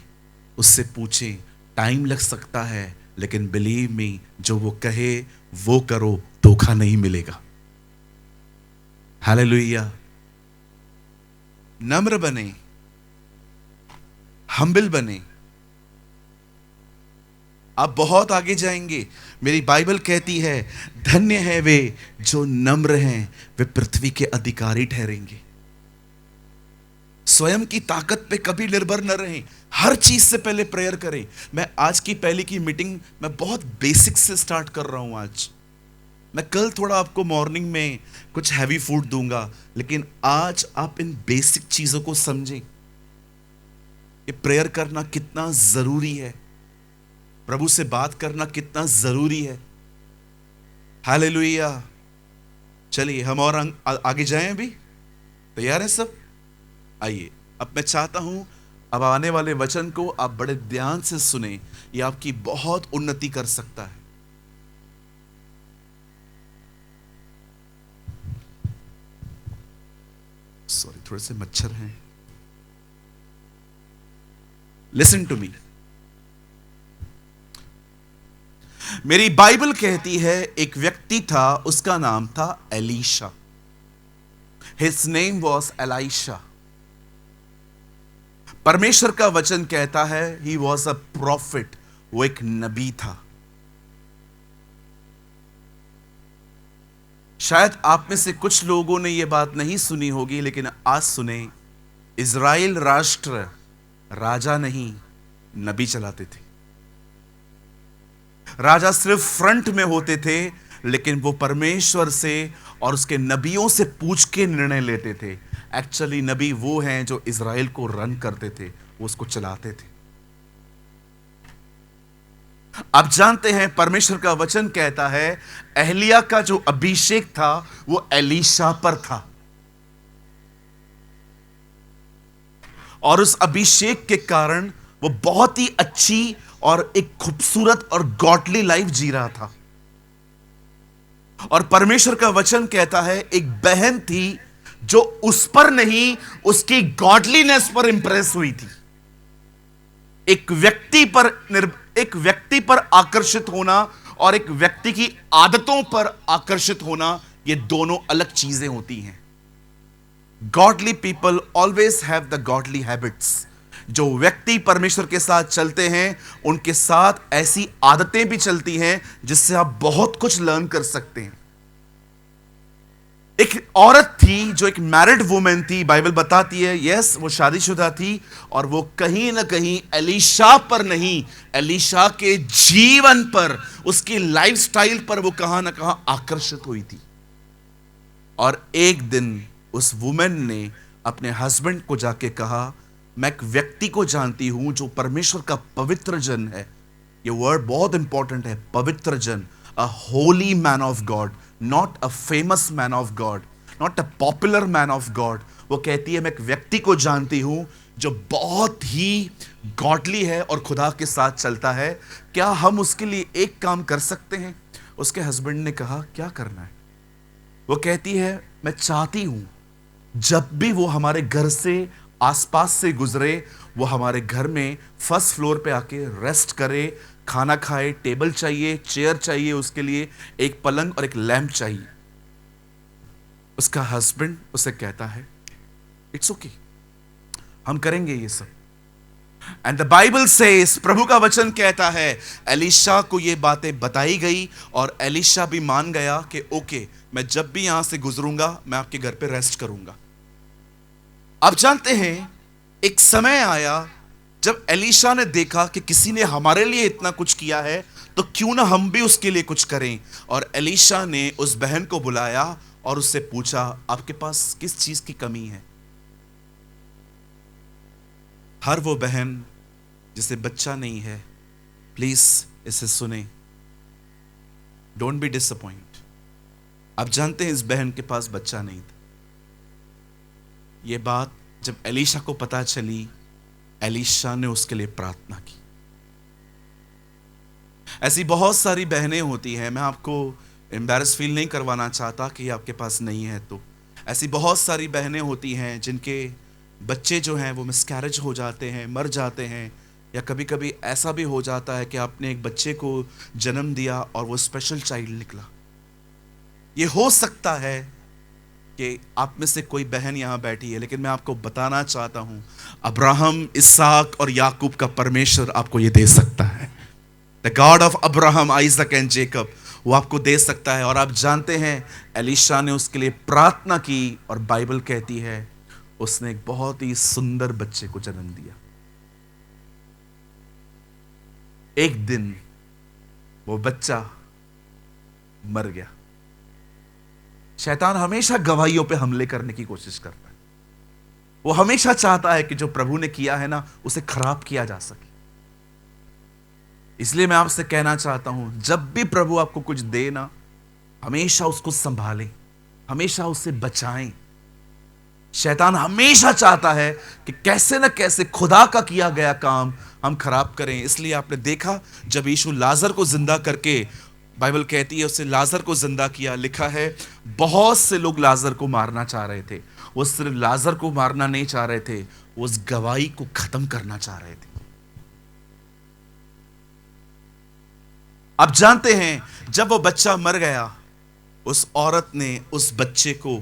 उससे पूछें। टाइम लग सकता है, लेकिन बिलीव मी, जो वो कहे वो करो, धोखा नहीं मिलेगा। हालेलुया। नम्र बने, हम्बल बने, आप बहुत आगे जाएंगे। मेरी बाइबल कहती है, धन्य है वे जो नम्र हैं, वे पृथ्वी के अधिकारी ठहरेंगे। स्वयं की ताकत पे कभी निर्भर न रहें, हर चीज से पहले प्रेयर करें। मैं आज की पहले की मीटिंग मैं बहुत बेसिक से स्टार्ट कर रहा हूं आज। मैं कल थोड़ा आपको मॉर्निंग में कुछ हैवी फूड दूंगा, लेकिन आज आप इन बेसिक चीजों को समझें। ये प्रेयर करना कितना जरूरी है, प्रभु से बात करना कितना जरूरी है। हालेलुया। चलिए हम और आगे जाएं। अभी तैयार है सब? आइए, अब मैं चाहता हूं अब आने वाले वचन को आप बड़े ध्यान से सुने, ये आपकी बहुत उन्नति कर सकता है। सॉरी, थोड़े से मच्छर हैं। Listen to me. मेरी बाइबल कहती है एक व्यक्ति था, उसका नाम था Elisha. His name was Elisha. परमेश्वर का वचन कहता है ही वॉज अ प्रॉफिट, वो एक नबी था। शायद आप में से कुछ लोगों ने यह बात नहीं सुनी होगी, लेकिन आज सुने। इज़राइल राष्ट्र राजा नहीं, नबी चलाते थे। राजा सिर्फ फ्रंट में होते थे, लेकिन वो परमेश्वर से और उसके नबियों से पूछ के निर्णय लेते थे। एक्चुअली नबी वो हैं जो इज़राइल को रन करते थे, वो उसको चलाते थे। आप जानते हैं परमेश्वर का वचन कहता है एलिया का जो अभिषेक था वो एलीशा पर था, और उस अभिषेक के कारण वो बहुत ही अच्छी और एक खूबसूरत और गॉडली लाइफ जी रहा था। और परमेश्वर का वचन कहता है एक बहन थी जो उस पर नहीं, उसकी गॉडलीनेस पर इंप्रेस हुई थी। एक व्यक्ति पर आकर्षित होना और एक व्यक्ति की आदतों पर आकर्षित होना, ये दोनों अलग चीजें होती हैं। Godly people always have the godly habits. जो व्यक्ति परमेश्वर के साथ चलते हैं, उनके साथ ऐसी आदतें भी चलती हैं जिससे आप बहुत कुछ लर्न कर सकते हैं। एक औरत थी जो एक मैरिड वुमेन थी, बाइबल बताती है, यस वो शादीशुदा थी, और वो कहीं ना कहीं एलीशा पर नहीं, एलीशा के जीवन पर, उसकी लाइफस्टाइल पर वो कहां ना कहां आकर्षित हुई थी। और एक दिन उस वुमेन ने अपने हस्बैंड को जाके कहा, मैं एक व्यक्ति को जानती हूं जो परमेश्वर का पवित्र जन है। ये वर्ड बहुत इंपॉर्टेंट है, पवित्र जन। A holy man of God, not a famous man of God, not a popular man of God. वो कहती है मैं एक व्यक्ति को जानती हूं जो बहुत ही गॉडली है और खुदा के साथ चलता है। क्या हम उसके लिए एक काम कर सकते हैं? उसके हस्बैंड ने कहा, क्या करना है? वो कहती है, मैं चाहती हूं जब भी वो हमारे घर से आसपास से गुजरे, वो हमारे घर में फर्स्ट फ्लोर पे आके रेस्ट करे, खाना खाए, टेबल चाहिए, चेयर चाहिए, उसके लिए एक पलंग और एक लैंप चाहिए। उसका हस्बैंड उसे कहता है इट्स ओके, हम करेंगे ये सब। एंड द बाइबल सेज, प्रभु का वचन कहता है, एलीशा को ये बातें बताई गई और एलीशा भी मान गया कि ओके, मैं जब भी यहां से गुजरूंगा मैं आपके घर पे रेस्ट करूंगा। आप जानते हैं, एक समय आया जब एलीशा ने देखा कि किसी ने हमारे लिए इतना कुछ किया है, तो क्यों ना हम भी उसके लिए कुछ करें। और एलीशा ने उस बहन को बुलाया और उससे पूछा, आपके पास किस चीज की कमी है? हर वो बहन जिसे बच्चा नहीं है, प्लीज इसे सुने, डोंट बी डिसअपॉइंट। आप जानते हैं इस बहन के पास बच्चा नहीं था। यह बात जब एलीशा को पता चली, एलीशा ने उसके लिए प्रार्थना की। ऐसी बहुत सारी बहनें होती हैं, मैं आपको एम्बैरस फील नहीं करवाना चाहता कि आपके पास नहीं है। तो ऐसी बहुत सारी बहनें होती हैं जिनके बच्चे जो हैं वो मिसकैरेज हो जाते हैं, मर जाते हैं, या कभी कभी ऐसा भी हो जाता है कि आपने एक बच्चे को जन्म दिया और वो स्पेशल चाइल्ड निकला। ये हो सकता है कि आप में से कोई बहन यहां बैठी है, लेकिन मैं आपको बताना चाहता हूं, अब्राहम, इसहाक और याकूब का परमेश्वर आपको ये दे सकता है। The God of Abraham, Isaac and Jacob, वो आपको दे सकता है। और आप जानते हैं, एलीशा ने उसके लिए प्रार्थना की और बाइबल कहती है उसने एक बहुत ही सुंदर बच्चे को जन्म दिया। एक दिन वो बच्चा मर गया। शैतान हमेशा गवाहियों पे हमले करने की कोशिश करता है। वो हमेशा चाहता है कि जो प्रभु ने किया है ना, उसे खराब किया जा सके। इसलिए मैं आपसे कहना चाहता हूं, जब भी प्रभु आपको कुछ दे ना, हमेशा उसको संभालें, हमेशा उसे बचाएं। शैतान हमेशा चाहता है कि कैसे ना कैसे खुदा का किया गया काम हम खराब करें। इसलिए आपने देखा, जब यीशु लाजर को जिंदा करके, बाइबल कहती है उससे लाजर को जिंदा किया, लिखा है बहुत से लोग लाजर को मारना चाह रहे थे। वो सिर्फ लाजर को मारना नहीं चाह रहे थे, वो उस गवाही को खत्म करना चाह रहे थे। आप जानते हैं, जब वो बच्चा मर गया, उस औरत ने उस बच्चे को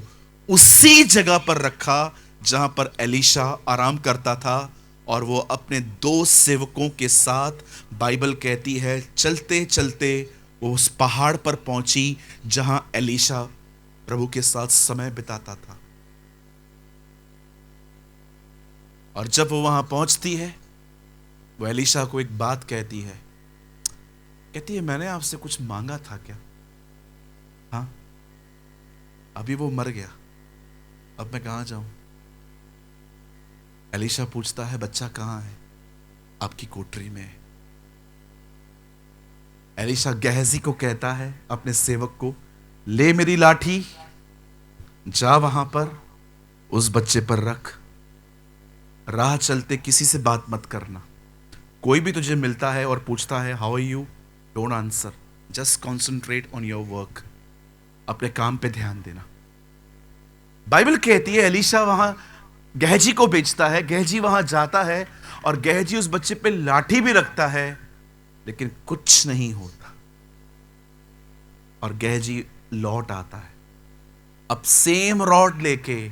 उसी जगह पर रखा जहां पर एलीशा आराम करता था, और वो अपने 2 सेवकों के साथ, बाइबल कहती है चलते चलते वो उस पहाड़ पर पहुंची जहां एलीशा प्रभु के साथ समय बिताता था। और जब वो वहां पहुंचती है, वो एलीशा को एक बात कहती है, कहती है मैंने आपसे कुछ मांगा था क्या? हाँ, अभी वो मर गया, अब मैं कहां जाऊं? एलीशा पूछता है बच्चा कहां है? आपकी कोठरी में है। एलीशा गेहजी को कहता है, अपने सेवक को, ले मेरी लाठी, जा वहां पर उस बच्चे पर रख, राह चलते किसी से बात मत करना। कोई भी तुझे मिलता है और पूछता है how are you, don't answer, just concentrate on your work, अपने काम पे ध्यान देना। बाइबल कहती है एलीशा वहां गेहजी को बेचता है, गेहजी वहां जाता है और गेहजी उस बच्चे पे लाठी भी रखता है, लेकिन कुछ नहीं होता। और गेहजी लौट आता है, अब सेम रॉड लेके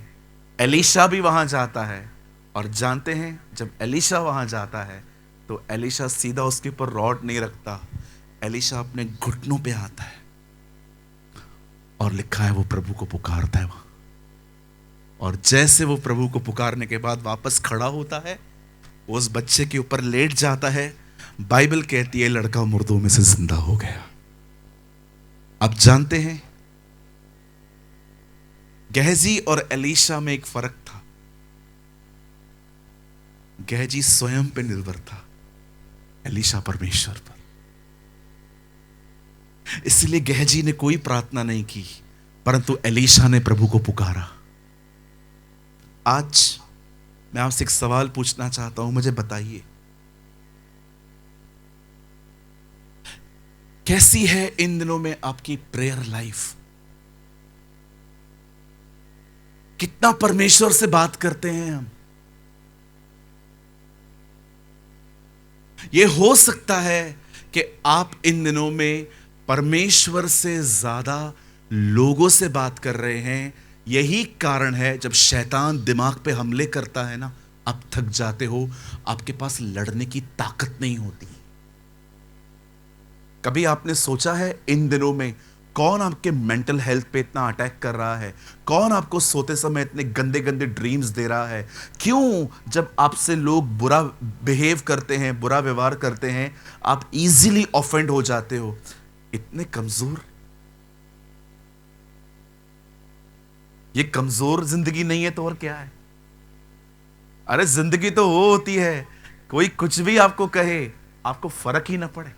एलीशा भी वहां जाता है। और जानते हैं, जब एलीशा वहां जाता है तो एलीशा सीधा उसके ऊपर रॉड नहीं रखता, एलीशा अपने घुटनों पे आता है और लिखा है वो प्रभु को पुकारता है वहां। और जैसे वो प्रभु को पुकारने के बाद वापस खड़ा होता है, वो उस बच्चे के ऊपर लेट जाता है। बाइबल कहती है लड़का मुर्दों में से जिंदा हो गया। आप जानते हैं, गेहजी और एलीशा में एक फर्क था। गेहजी स्वयं पे निर्भर था, एलीशा परमेश्वर पर। इसलिए गेहजी ने कोई प्रार्थना नहीं की, परंतु एलीशा ने प्रभु को पुकारा। आज मैं आपसे एक सवाल पूछना चाहता हूं, मुझे बताइए कैसी है इन दिनों में आपकी प्रेयर लाइफ? कितना परमेश्वर से बात करते हैं हम? यह हो सकता है कि आप इन दिनों में परमेश्वर से ज्यादा लोगों से बात कर रहे हैं। यही कारण है जब शैतान दिमाग पे हमले करता है ना, आप थक जाते हो, आपके पास लड़ने की ताकत नहीं होती। कभी आपने सोचा है इन दिनों में कौन आपके मेंटल हेल्थ पे इतना अटैक कर रहा है? कौन आपको सोते समय इतने गंदे गंदे ड्रीम्स दे रहा है? क्यों जब आपसे लोग बुरा बिहेव करते हैं, बुरा व्यवहार करते हैं, आप इजीली ऑफेंड हो जाते हो? इतने कमजोर। ये कमजोर जिंदगी नहीं है तो और क्या है? अरे जिंदगी तो वो होती है कोई कुछ भी आपको कहे आपको फर्क ही ना पड़े।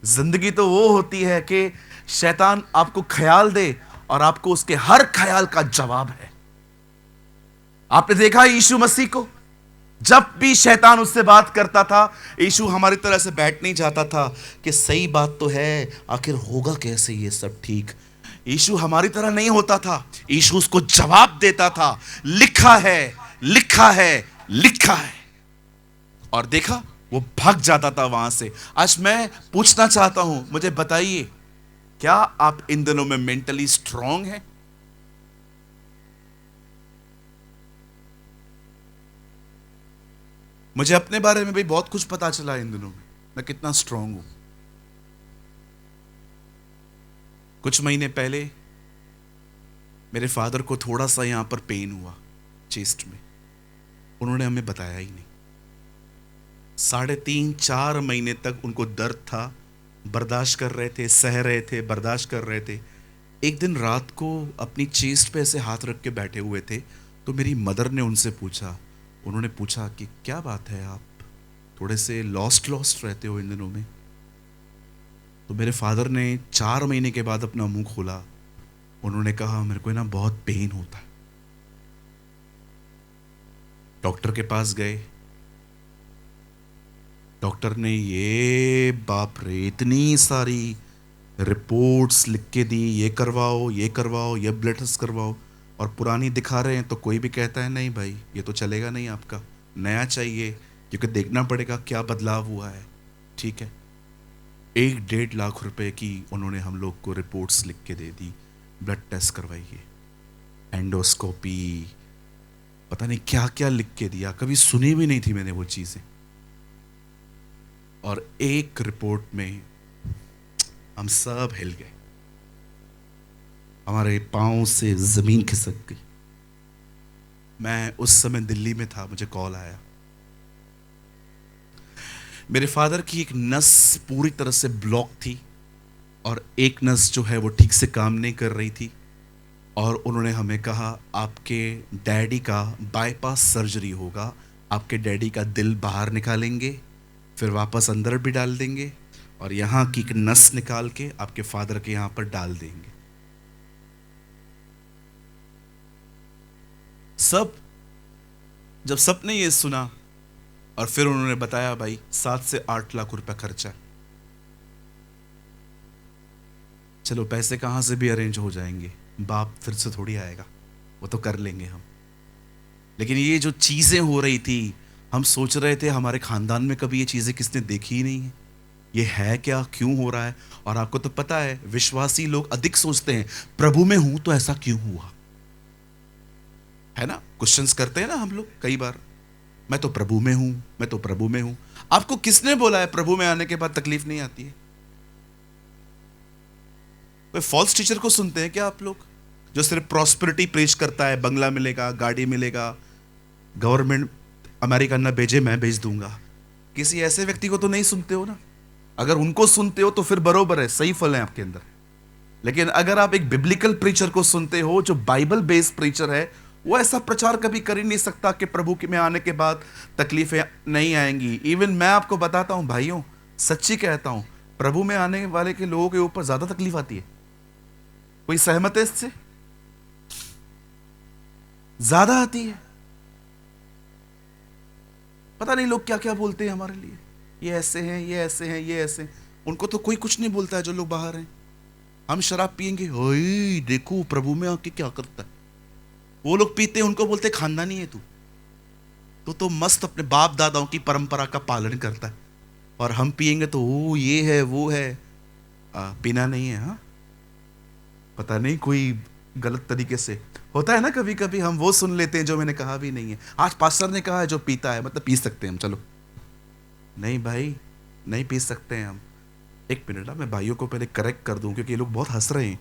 जिंदगी तो वो होती है कि शैतान आपको ख्याल दे और आपको उसके हर ख्याल का जवाब है। आपने देखा यीशु मसीह को, जब भी शैतान उससे बात करता था, यीशु हमारी तरह से बैठ नहीं जाता था कि सही बात तो है, आखिर होगा कैसे ये सब ठीक। यीशु हमारी तरह नहीं होता था, यीशु उसको जवाब देता था, लिखा है, लिखा है, लिखा है। और देखा, वो भाग जाता था वहां से। आज मैं पूछना चाहता हूं, मुझे बताइए, क्या आप इन दिनों में मेंटली स्ट्रांग हैं? मुझे अपने बारे में भी बहुत कुछ पता चला इन दिनों में, मैं कितना स्ट्रांग हूं। कुछ महीने पहले मेरे फादर को थोड़ा सा यहां पर पेन हुआ चेस्ट में, उन्होंने हमें बताया ही नहीं। 3.5-4 महीने तक उनको दर्द था, बर्दाश्त कर रहे थे, सह रहे थे, बर्दाश्त कर रहे थे। एक दिन रात को अपनी चेस्ट पे ऐसे हाथ रख के बैठे हुए थे, तो मेरी मदर ने उनसे पूछा, उन्होंने पूछा कि क्या बात है, आप थोड़े से लॉस्ट लॉस्ट रहते हो इन दिनों में। तो मेरे फादर ने 4 महीने के बाद अपना मुंह खोला, उन्होंने कहा मेरे को ना बहुत पेन होता है। डॉक्टर के पास गए, डॉक्टर ने ये बाप रे इतनी सारी रिपोर्ट्स लिख के दी, ये करवाओ, ये करवाओ, ये ब्लड टेस्ट करवाओ, और पुरानी दिखा रहे हैं तो कोई भी कहता है नहीं भाई ये तो चलेगा नहीं, आपका नया चाहिए, क्योंकि देखना पड़ेगा क्या बदलाव हुआ है। ठीक है, 1-1.5 लाख रुपए की उन्होंने हम लोग को रिपोर्ट्स लिख के दे दी, ब्लड टेस्ट करवाइए, एंडोस्कोपी, पता नहीं क्या क्या लिख के दिया, कभी सुनी भी नहीं थी मैंने वो चीजें। और एक रिपोर्ट में हम सब हिल गए, हमारे पांव से जमीन खिसक गई। मैं उस समय दिल्ली में था, मुझे कॉल आया, मेरे फादर की एक नस पूरी तरह से ब्लॉक थी और एक नस जो है वो ठीक से काम नहीं कर रही थी, और उन्होंने हमें कहा आपके डैडी का बाईपास सर्जरी होगा, आपके डैडी का दिल बाहर निकालेंगे, फिर वापस अंदर भी डाल देंगे, और यहाँ की एक नस निकाल के आपके फादर के यहाँ पर डाल देंगे। जब सबने ये सुना, और फिर उन्होंने बताया भाई 7 से 8 लाख रुपया खर्चा। चलो पैसे कहां से भी अरेंज हो जाएंगे, बाप फिर से थोड़ी आएगा, वो तो कर लेंगे हम। लेकिन ये जो चीजें हो रही थी, हम सोच रहे थे हमारे खानदान में कभी ये चीजें किसने देखी ही नहीं है, ये है क्या, क्यों हो रहा है। और आपको तो पता है विश्वासी लोग अधिक सोचते हैं प्रभु में हूं तो ऐसा क्यों हुआ, है ना, क्वेश्चंस करते हैं ना हम लोग कई बार, मैं तो प्रभु में हूं, मैं तो प्रभु में हूं। आपको किसने बोला है प्रभु में आने के बाद तकलीफ नहीं आती है? कोई फॉल्स टीचर को सुनते हैं क्या आप लोग, जो सिर्फ प्रॉस्पेरिटी प्रीच करता है, बंगला मिलेगा, गाड़ी मिलेगा, गवर्नमेंट अमेरिका ना भेजे मैं भेज दूंगा। किसी ऐसे व्यक्ति को तो नहीं सुनते हो ना। अगर उनको सुनते हो तो फिर बरोबर है, सही फल है आपके अंदर। लेकिन अगर आप एक बिब्लिकल प्रीचर को सुनते हो, जो बाइबल बेस्ड प्रीचर है, वो ऐसा प्रचार कभी कर ही नहीं सकता कि प्रभु में आने के बाद तकलीफें नहीं आएंगी। इवन मैं आपको बताता हूं भाइयों, सच्ची कहता हूं, प्रभु में आने वाले के लोगों के ऊपर ज्यादा तकलीफ आती है। कोई सहमत है इससे? ज्यादा आती है। पता नहीं लोग क्या क्या बोलते हैं हमारे लिए, ये ऐसे हैं, ये ऐसे हैं, ये ऐसे हैं। उनको तो कोई कुछ नहीं बोलता है जो लोग बाहर हैं। हम शराब पियेंगे, ओए देखो प्रभु में आके क्या करता है। वो लोग पीते हैं, उनको बोलते खानदानी है तू तो मस्त अपने बाप दादाओं की परंपरा का पालन करता है। और हम पिएंगे तो वो ये है वो है। पीना नहीं है। हाँ, पता नहीं कोई गलत तरीके से होता है ना, कभी कभी हम वो सुन लेते हैं जो मैंने कहा भी नहीं है। आज पास्टर ने कहा है जो पीता है मतलब पी सकते हैं हम, चलो। नहीं भाई, नहीं पी सकते हैं हम। एक मिनट ना, मैं भाइयों को पहले करेक्ट कर दूं क्योंकि ये लोग बहुत हंस रहे हैं।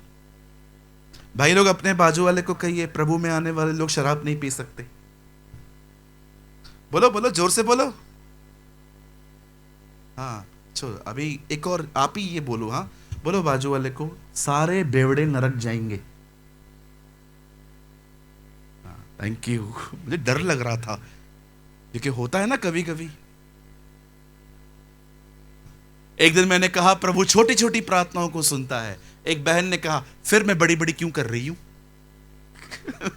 भाई लोग अपने बाजू वाले को कहिए प्रभु में आने वाले लोग शराब नहीं पी सकते। बोलो बोलो, जोर से बोलो। हाँ चलो, अभी एक और आप ही ये बोलो। हाँ बोलो बाजू वाले को, सारे बेवड़े नरक जाएंगे। Thank you. मुझे डर लग रहा था क्योंकि होता है ना कभी कभी। एक दिन मैंने कहा प्रभु छोटी छोटी प्रार्थनाओं को सुनता है। एक बहन ने कहा फिर मैं बड़ी बड़ी क्यों कर रही हूं।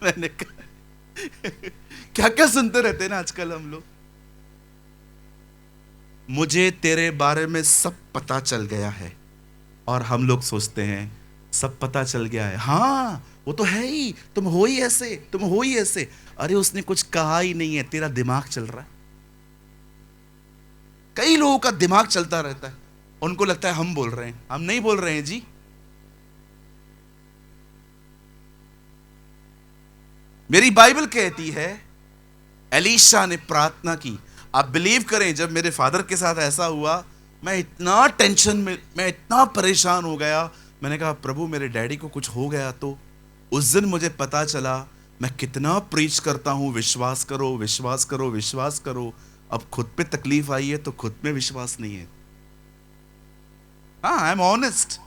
मैंने कहा क्या क्या सुनते रहते हैं ना आजकल हम लोग। मुझे तेरे बारे में सब पता चल गया है, और हम लोग सोचते हैं सब पता चल गया है। हाँ वो तो है ही, तुम हो ही ऐसे, तुम हो ही ऐसे। अरे उसने कुछ कहा ही नहीं है, तेरा दिमाग चल रहा है। कई लोगों का दिमाग चलता रहता है, उनको लगता है हम बोल रहे हैं। हम नहीं बोल रहे हैं जी। मेरी बाइबल कहती है एलीशा ने प्रार्थना की। आप बिलीव करें, जब मेरे फादर के साथ ऐसा हुआ, मैं इतना टेंशन में, मैं इतना परेशान हो गया। मैंने कहा प्रभु मेरे डैडी को कुछ हो गया तो। उस दिन मुझे पता चला मैं कितना प्रीच करता हूं, विश्वास करो विश्वास करो विश्वास करो। अब खुद पे तकलीफ आई है तो खुद में विश्वास नहीं है। हाँ, I am honest,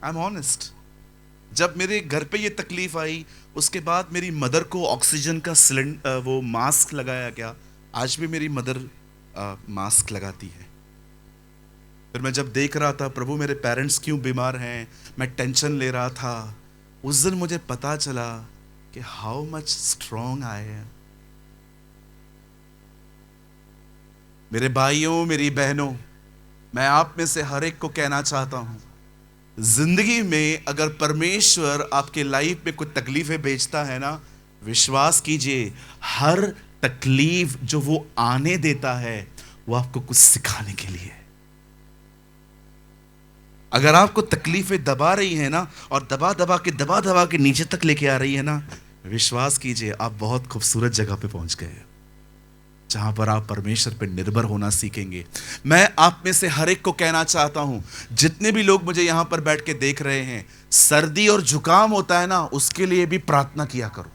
I am honest. जब मेरे घर पे ये तकलीफ आई, उसके बाद मेरी मदर को ऑक्सीजन का सिलेंडर, वो मास्क लगाया गया। आज भी मेरी मदर मास्क लगाती है। फिर मैं जब देख रहा था प्रभु मेरे पेरेंट्स क्यों बीमार हैं, मैं टेंशन ले रहा था। उस दिन मुझे पता चला कि how much strong I am. मेरे भाइयों मेरी बहनों, मैं आप में से हर एक को कहना चाहता हूं, जिंदगी में अगर परमेश्वर आपके लाइफ में कुछ तकलीफें भेजता है ना, विश्वास कीजिए हर तकलीफ जो वो आने देता है वो आपको कुछ सिखाने के लिए है। अगर आपको तकलीफें दबा रही है ना, और दबा दबा के नीचे तक लेके आ रही है ना, विश्वास कीजिए आप बहुत खूबसूरत जगह पे पहुंच गए, जहां पर आप परमेश्वर पर निर्भर होना सीखेंगे। मैं आप में से हर एक को कहना चाहता हूं, जितने भी लोग मुझे यहां पर बैठ के देख रहे हैं, सर्दी और जुकाम होता है ना, उसके लिए भी प्रार्थना किया करो।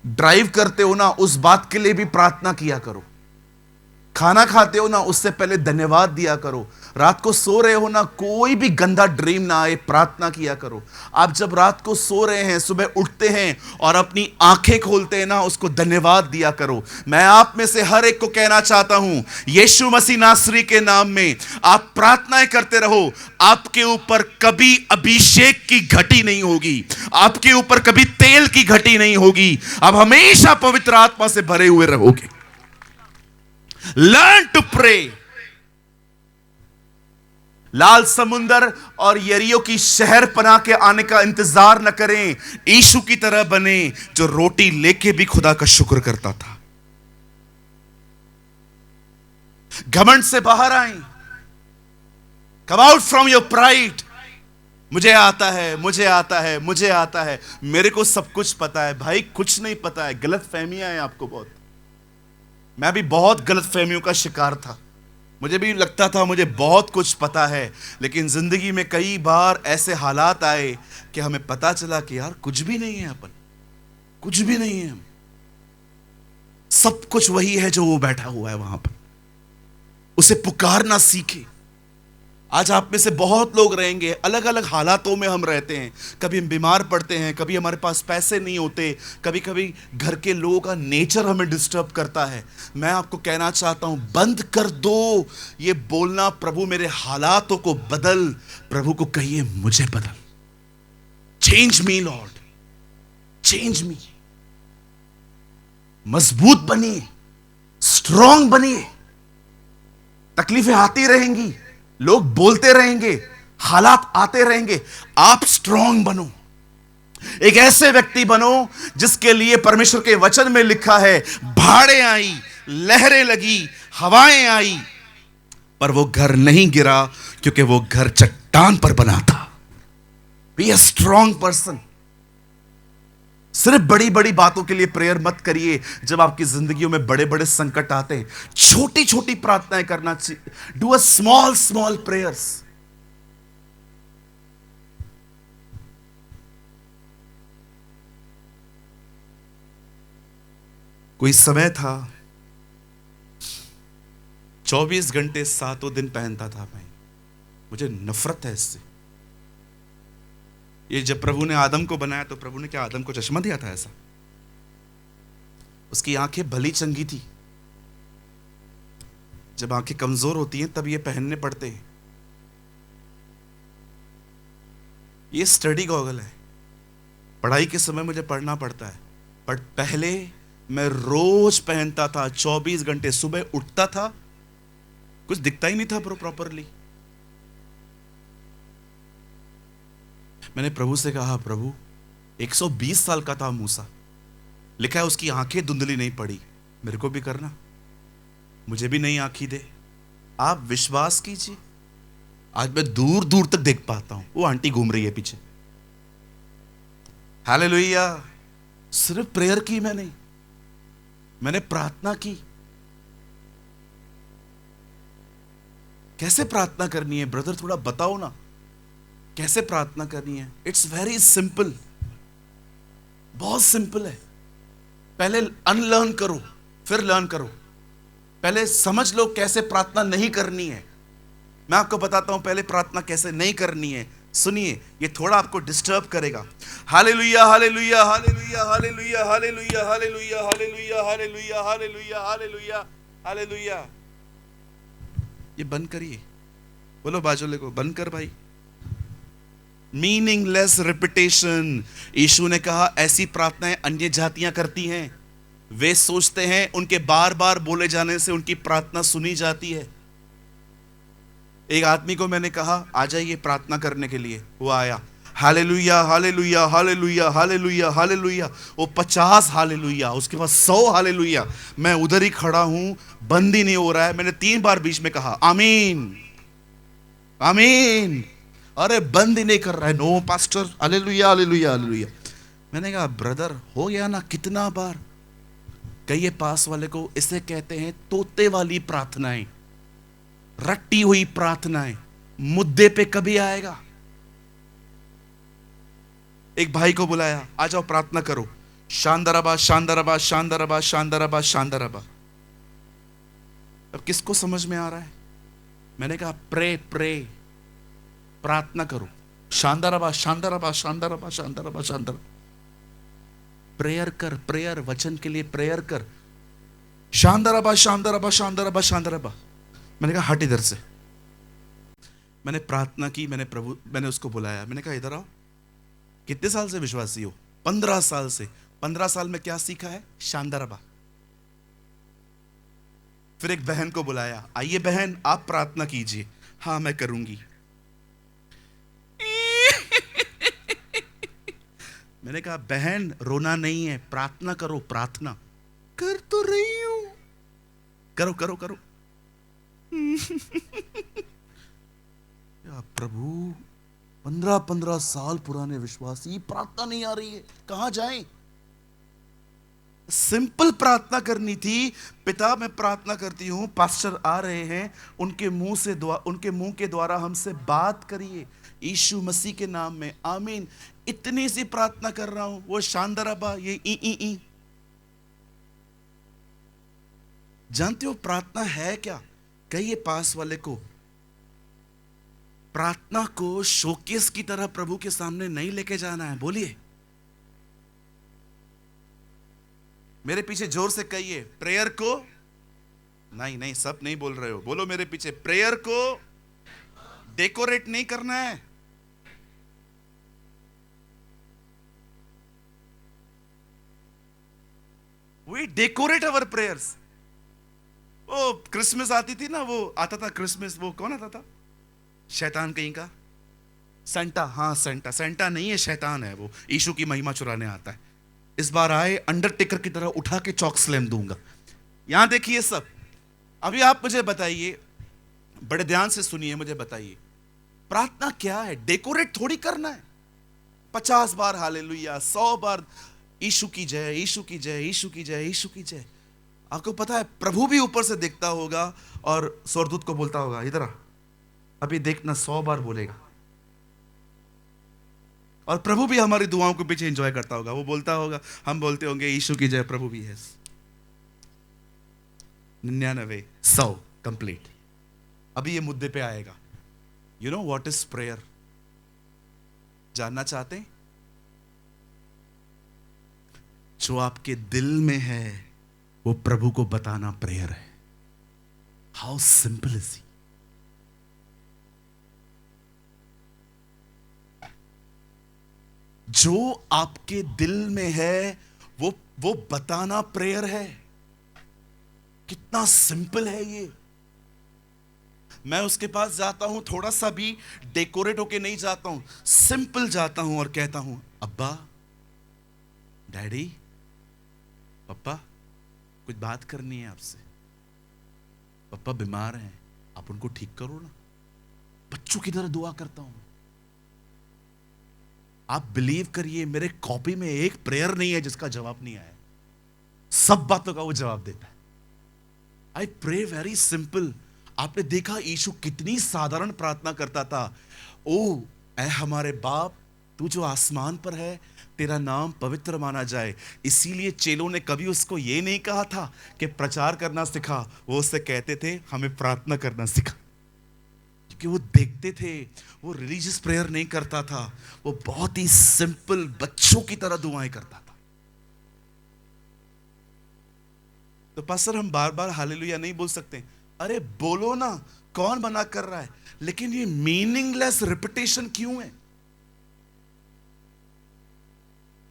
ड्राइव करते हो ना, उस बात के लिए भी प्रार्थना किया करो। खाना खाते हो ना, उससे पहले धन्यवाद दिया करो। रात को सो रहे हो ना, कोई भी गंदा ड्रीम ना आए, प्रार्थना किया करो। आप जब रात को सो रहे हैं, सुबह उठते हैं और अपनी आंखें खोलते हैं ना, उसको धन्यवाद दिया करो। मैं आप में से हर एक को कहना चाहता हूं, यीशु मसीह नासरी के नाम में आप प्रार्थनाएं करते रहो। आपके ऊपर कभी अभिषेक की घटी नहीं होगी, आपके ऊपर कभी तेल की घटी नहीं होगी। आप हमेशा पवित्र आत्मा से भरे हुए रहोगे। Learn to pray. लाल समुंदर और यरीहो की शहर पनाह के आने का इंतजार न करें, यीशु की तरह बने जो रोटी लेके भी खुदा का शुक्र करता था। घमंड से बाहर आए। Come out from your pride. मुझे आता है, मुझे आता है, मुझे आता है, मेरे को सब कुछ पता है। भाई कुछ नहीं पता है, गलत फहमियां हैं आपको बहुत। मैं भी बहुत गलत फहमियों का शिकार था। मुझे भी लगता था मुझे बहुत कुछ पता है, लेकिन जिंदगी में कई बार ऐसे हालात आए कि हमें पता चला कि यार कुछ भी नहीं है, अपन कुछ भी नहीं है। सब कुछ वही है जो वो बैठा हुआ है वहां पर। उसे पुकारना सीखे। आज आप में से बहुत लोग रहेंगे, अलग अलग हालातों में हम रहते हैं। कभी हम बीमार पड़ते हैं, कभी हमारे पास पैसे नहीं होते, कभी कभी घर के लोगों का नेचर हमें डिस्टर्ब करता है। मैं आपको कहना चाहता हूं, बंद कर दो ये बोलना प्रभु मेरे हालातों को बदल। प्रभु को कहिए मुझे बदल। चेंज मी लॉर्ड, चेंज मी। मजबूत बनिए, स्ट्रांग बनिए। तकलीफें आती रहेंगी, लोग बोलते रहेंगे, हालात आते रहेंगे, आप स्ट्रांग बनो। एक ऐसे व्यक्ति बनो जिसके लिए परमेश्वर के वचन में लिखा है, भाड़ें आई, लहरें लगी, हवाएं आई, पर वो घर नहीं गिरा क्योंकि वो घर चट्टान पर बना था। Be a strong person. सिर्फ बड़ी बड़ी बातों के लिए प्रेयर मत करिए। जब आपकी जिंदगियों में बड़े बड़े संकट आते हैं, छोटी छोटी प्रार्थनाएं करना चाहिए। Do a small small prayers. कोई समय था 24 घंटे 7 दिन पहनता था मैं। मुझे नफरत है इससे। ये जब प्रभु ने आदम को बनाया तो प्रभु ने क्या आदम को चश्मा दिया था ऐसा? उसकी आंखें भली चंगी थी। जब आंखें कमजोर होती हैं तब ये पहनने पड़ते हैं। ये स्टडी गॉगल है। पढ़ाई के समय मुझे पढ़ना पड़ता है, पर पहले मैं रोज पहनता था। 24 घंटे सुबह उठता था, कुछ दिखता ही नहीं था प्रॉपरली। मैंने प्रभु से कहा, प्रभु 120 साल का था मूसा, लिखा है उसकी आंखें धुंधली नहीं पड़ी, मेरे को भी करना, मुझे भी नई आंखें दे। आप विश्वास कीजिए, आज मैं दूर दूर तक देख पाता हूं। वो आंटी घूम रही है पीछे। हालेलुया। सिर्फ प्रेयर की मैंने प्रार्थना की। कैसे प्रार्थना करनी है ब्रदर, थोड़ा बताओ ना, कैसे प्रार्थना करनी है? इट्स वेरी सिंपल, बहुत सिंपल है। पहले अनलर्न करो, फिर लर्न करो। पहले समझ लो कैसे प्रार्थना नहीं करनी है। मैं आपको बताता हूं पहले प्रार्थना कैसे नहीं करनी है। सुनिए, ये थोड़ा आपको डिस्टर्ब करेगा। Hallelujah hallelujah hallelujah hallelujah hallelujah hallelujah hallelujah hallelujah hallelujah hallelujah hallelujah. ये बंद करिए, बोलो बाजूले को, बंद कर भाई। Meaningless repetition. यीशु ने कहा ऐसी प्रार्थनाएं अन्य जातियां करती हैं। वे सोचते हैं उनके बार बार बोले जाने से उनकी प्रार्थना सुनी जाती है। एक आदमी को मैंने कहा आ जाइए प्रार्थना करने के लिए, वो आया। Hallelujah hallelujah hallelujah hallelujah hallelujah. वो 50 हालेलुया, उसके पास 100 हालेलुया। मैं उधर ही खड़ा हूं, बंद ही नहीं हो रहा है। मैंने 3 बार बीच में कहा आमीन आमीन, अरे बंद ही नहीं कर रहा है। No pastor, hallelujah hallelujah hallelujah. मैंने कहा ब्रदर हो गया ना, कितना बार? कहिए पास वाले को, इसे कहते हैं तोते वाली प्रार्थनाएं, रट्टी हुई प्रार्थनाएं। मुद्दे पे कभी आएगा। एक भाई को बुलाया, आ जाओ प्रार्थना करो। शानदाराबा शानदाराबा शानदाराबा शानदाराबा शानदाराबा। अब किसको समझ में आ रहा है? मैंने कहा प्रे प्रे, प्रार्थना करो। शानदाराबा शानदाराबा शानदाराबा शानदाराबा शानदार। प्रेयर कर, प्रेयर, वचन के लिए प्रेयर कर। शानदाराबा शानदाराबा शानदाराबा शानदाराबा। मैंने कहा हट इधर से। मैंने प्रार्थना की, मैंने उसको बुलाया। मैंने कहा इधर आओ। कितने साल से विश्वासी हो? 15 साल से। 15 साल में क्या सीखा है? शानदाराबा। फिर एक बहन को बुलाया, आइए बहन आप प्रार्थना कीजिए। हाँ मैं करूंगी। मैंने कहा बहन रोना नहीं है, प्रार्थना करो। प्रार्थना कर तो रही हूं, करो करो करो। या प्रभु 15 साल पुराने विश्वासी, प्रार्थना नहीं आ रही है, कहां जाएं? सिंपल प्रार्थना करनी थी। पिता मैं प्रार्थना करती हूं, पास्टर आ रहे हैं, उनके मुंह के द्वारा हमसे बात करिए यीशु मसीह के नाम में, आमीन। इतनी सी प्रार्थना कर रहा हूं। वो शानदाराबा, ये ई। जानते हो प्रार्थना है क्या? कहिए पास वाले को, प्रार्थना को शोकेस की तरह प्रभु के सामने नहीं लेके जाना है। बोलिए मेरे पीछे, जोर से कहिए, प्रेयर को नहीं, सब नहीं बोल रहे हो, बोलो मेरे पीछे, प्रेयर को डेकोरेट नहीं करना है। We decorate our prayers. वो क्रिसमस आती थी ना, वो आता था क्रिसमस, वो कौन आता था? शैतान कहीं का, सेंटा। हाँ सेंटा नहीं है, शैतान है वो, यीशु की महिमा चुराने आता है। इस बार आए अंडरटेकर की तरह उठा के चॉक स्लैम दूंगा। यहां देखिए सब। अभी आप मुझे बताइए, बड़े ध्यान से सुनिए, मुझे बताइए प्रार्थना क्या है? डेकोरेट थोड़ी करना है। 50 बार हालेलुया, 100 बार यीशु की जय, यीशु की जय, यीशु की जय, यीशु की जय। आपको पता है प्रभु भी ऊपर से देखता होगा और स्वर्गदूत को बोलता होगा, इधर आ, अभी देखना 100 बार बोलेगा। और प्रभु भी हमारी दुआओं के पीछे एंजॉय करता होगा। वो बोलता होगा, हम बोलते होंगे यीशु की जय, प्रभु भी है। 99, 100 कंप्लीट। अभी ये मुद्दे पे आएगा। You know what is prayer? जानना चाहते हैं? जो आपके दिल में है वो प्रभु को बताना प्रेयर है। How simple is he. जो आपके दिल में है वो बताना प्रेयर है। कितना सिंपल है ये। मैं उसके पास जाता हूं, थोड़ा सा भी डेकोरेट होके नहीं जाता हूं, सिंपल जाता हूं और कहता हूं, अब्बा, डैडी, पापा, कुछ बात करनी है आपसे। पापा बीमार हैं, आप उनको ठीक करो ना। बच्चों की तरह दुआ करता हूं। आप बिलीव करिए, मेरे कॉपी में एक प्रेयर नहीं है जिसका जवाब नहीं आया। सब बातों का वो जवाब देता है। I pray very simple. आपने देखा यीशु कितनी साधारण प्रार्थना करता था। ओ ऐ हमारे बाप, तू जो आसमान पर है, तेरा नाम पवित्र माना जाए। इसीलिए चेलों ने कभी उसको ये नहीं कहा था कि प्रचार करना सिखा, वो उससे कहते थे हमें प्रार्थना करना सिखा। क्योंकि वो देखते थे, वो रिलीजियस प्रेयर नहीं करता था, वो बहुत ही सिंपल बच्चों की तरह दुआएं करता था। तो पास्टर हम बार बार हालेलुया नहीं बोल सकते। अरे बोलो ना, कौन मना कर रहा है? लेकिन ये मीनिंगलेस रिपीटेशन क्यों है?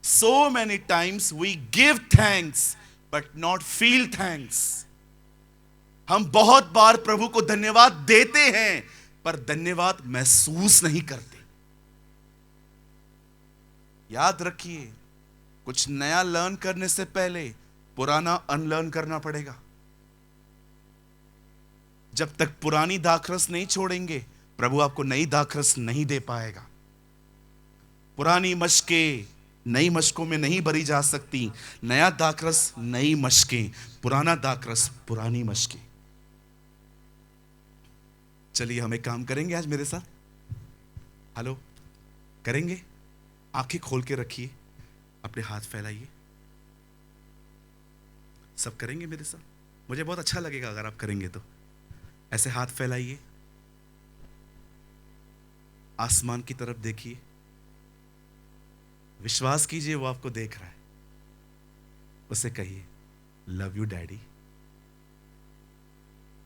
So many times we give thanks but not feel thanks. हम बहुत बार प्रभु को धन्यवाद देते हैं पर धन्यवाद महसूस नहीं करते। याद रखिए, कुछ नया लर्न करने से पहले पुराना अनलर्न करना पड़ेगा। जब तक पुरानी दाखरस नहीं छोड़ेंगे, प्रभु आपको नई दाखरस नहीं दे पाएगा। पुरानी मशकें नई मशकों में नहीं भरी जा सकती। नया दाखरस नई मशकें, पुराना दाखरस पुरानी मशकें। चलिए हम एक काम करेंगे आज मेरे साथ। हेलो, करेंगे? आंखें खोल के रखिए, अपने हाथ फैलाइए। सब करेंगे मेरे साथ? मुझे बहुत अच्छा लगेगा अगर आप करेंगे तो। ऐसे हाथ फैलाइए, आसमान की तरफ देखिए, विश्वास कीजिए वो आपको देख रहा है। उसे कहिए, लव यू डैडी।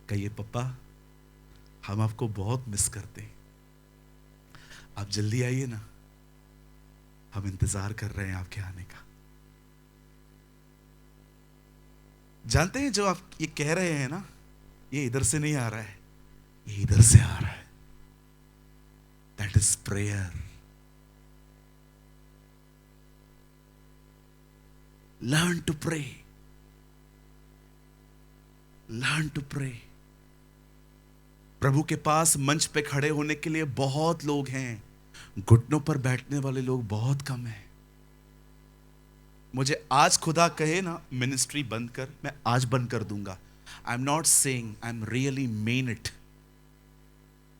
कहिए, पप्पा, हम आपको बहुत मिस करते हैं, आप जल्दी आइए ना, हम इंतजार कर रहे हैं आपके आने का। जानते हैं जो आप ये कह रहे हैं ना, ये इधर से नहीं आ रहा है, ये इधर से आ रहा है। That is prayer. Learn to pray, learn to pray. प्रभु के पास मंच पे खड़े होने के लिए बहुत लोग हैं, घुटनों पर बैठने वाले लोग बहुत कम हैं। मुझे आज खुदा कहे ना मिनिस्ट्री बंद कर, मैं आज बंद कर दूंगा। I am not saying, I am really mean it.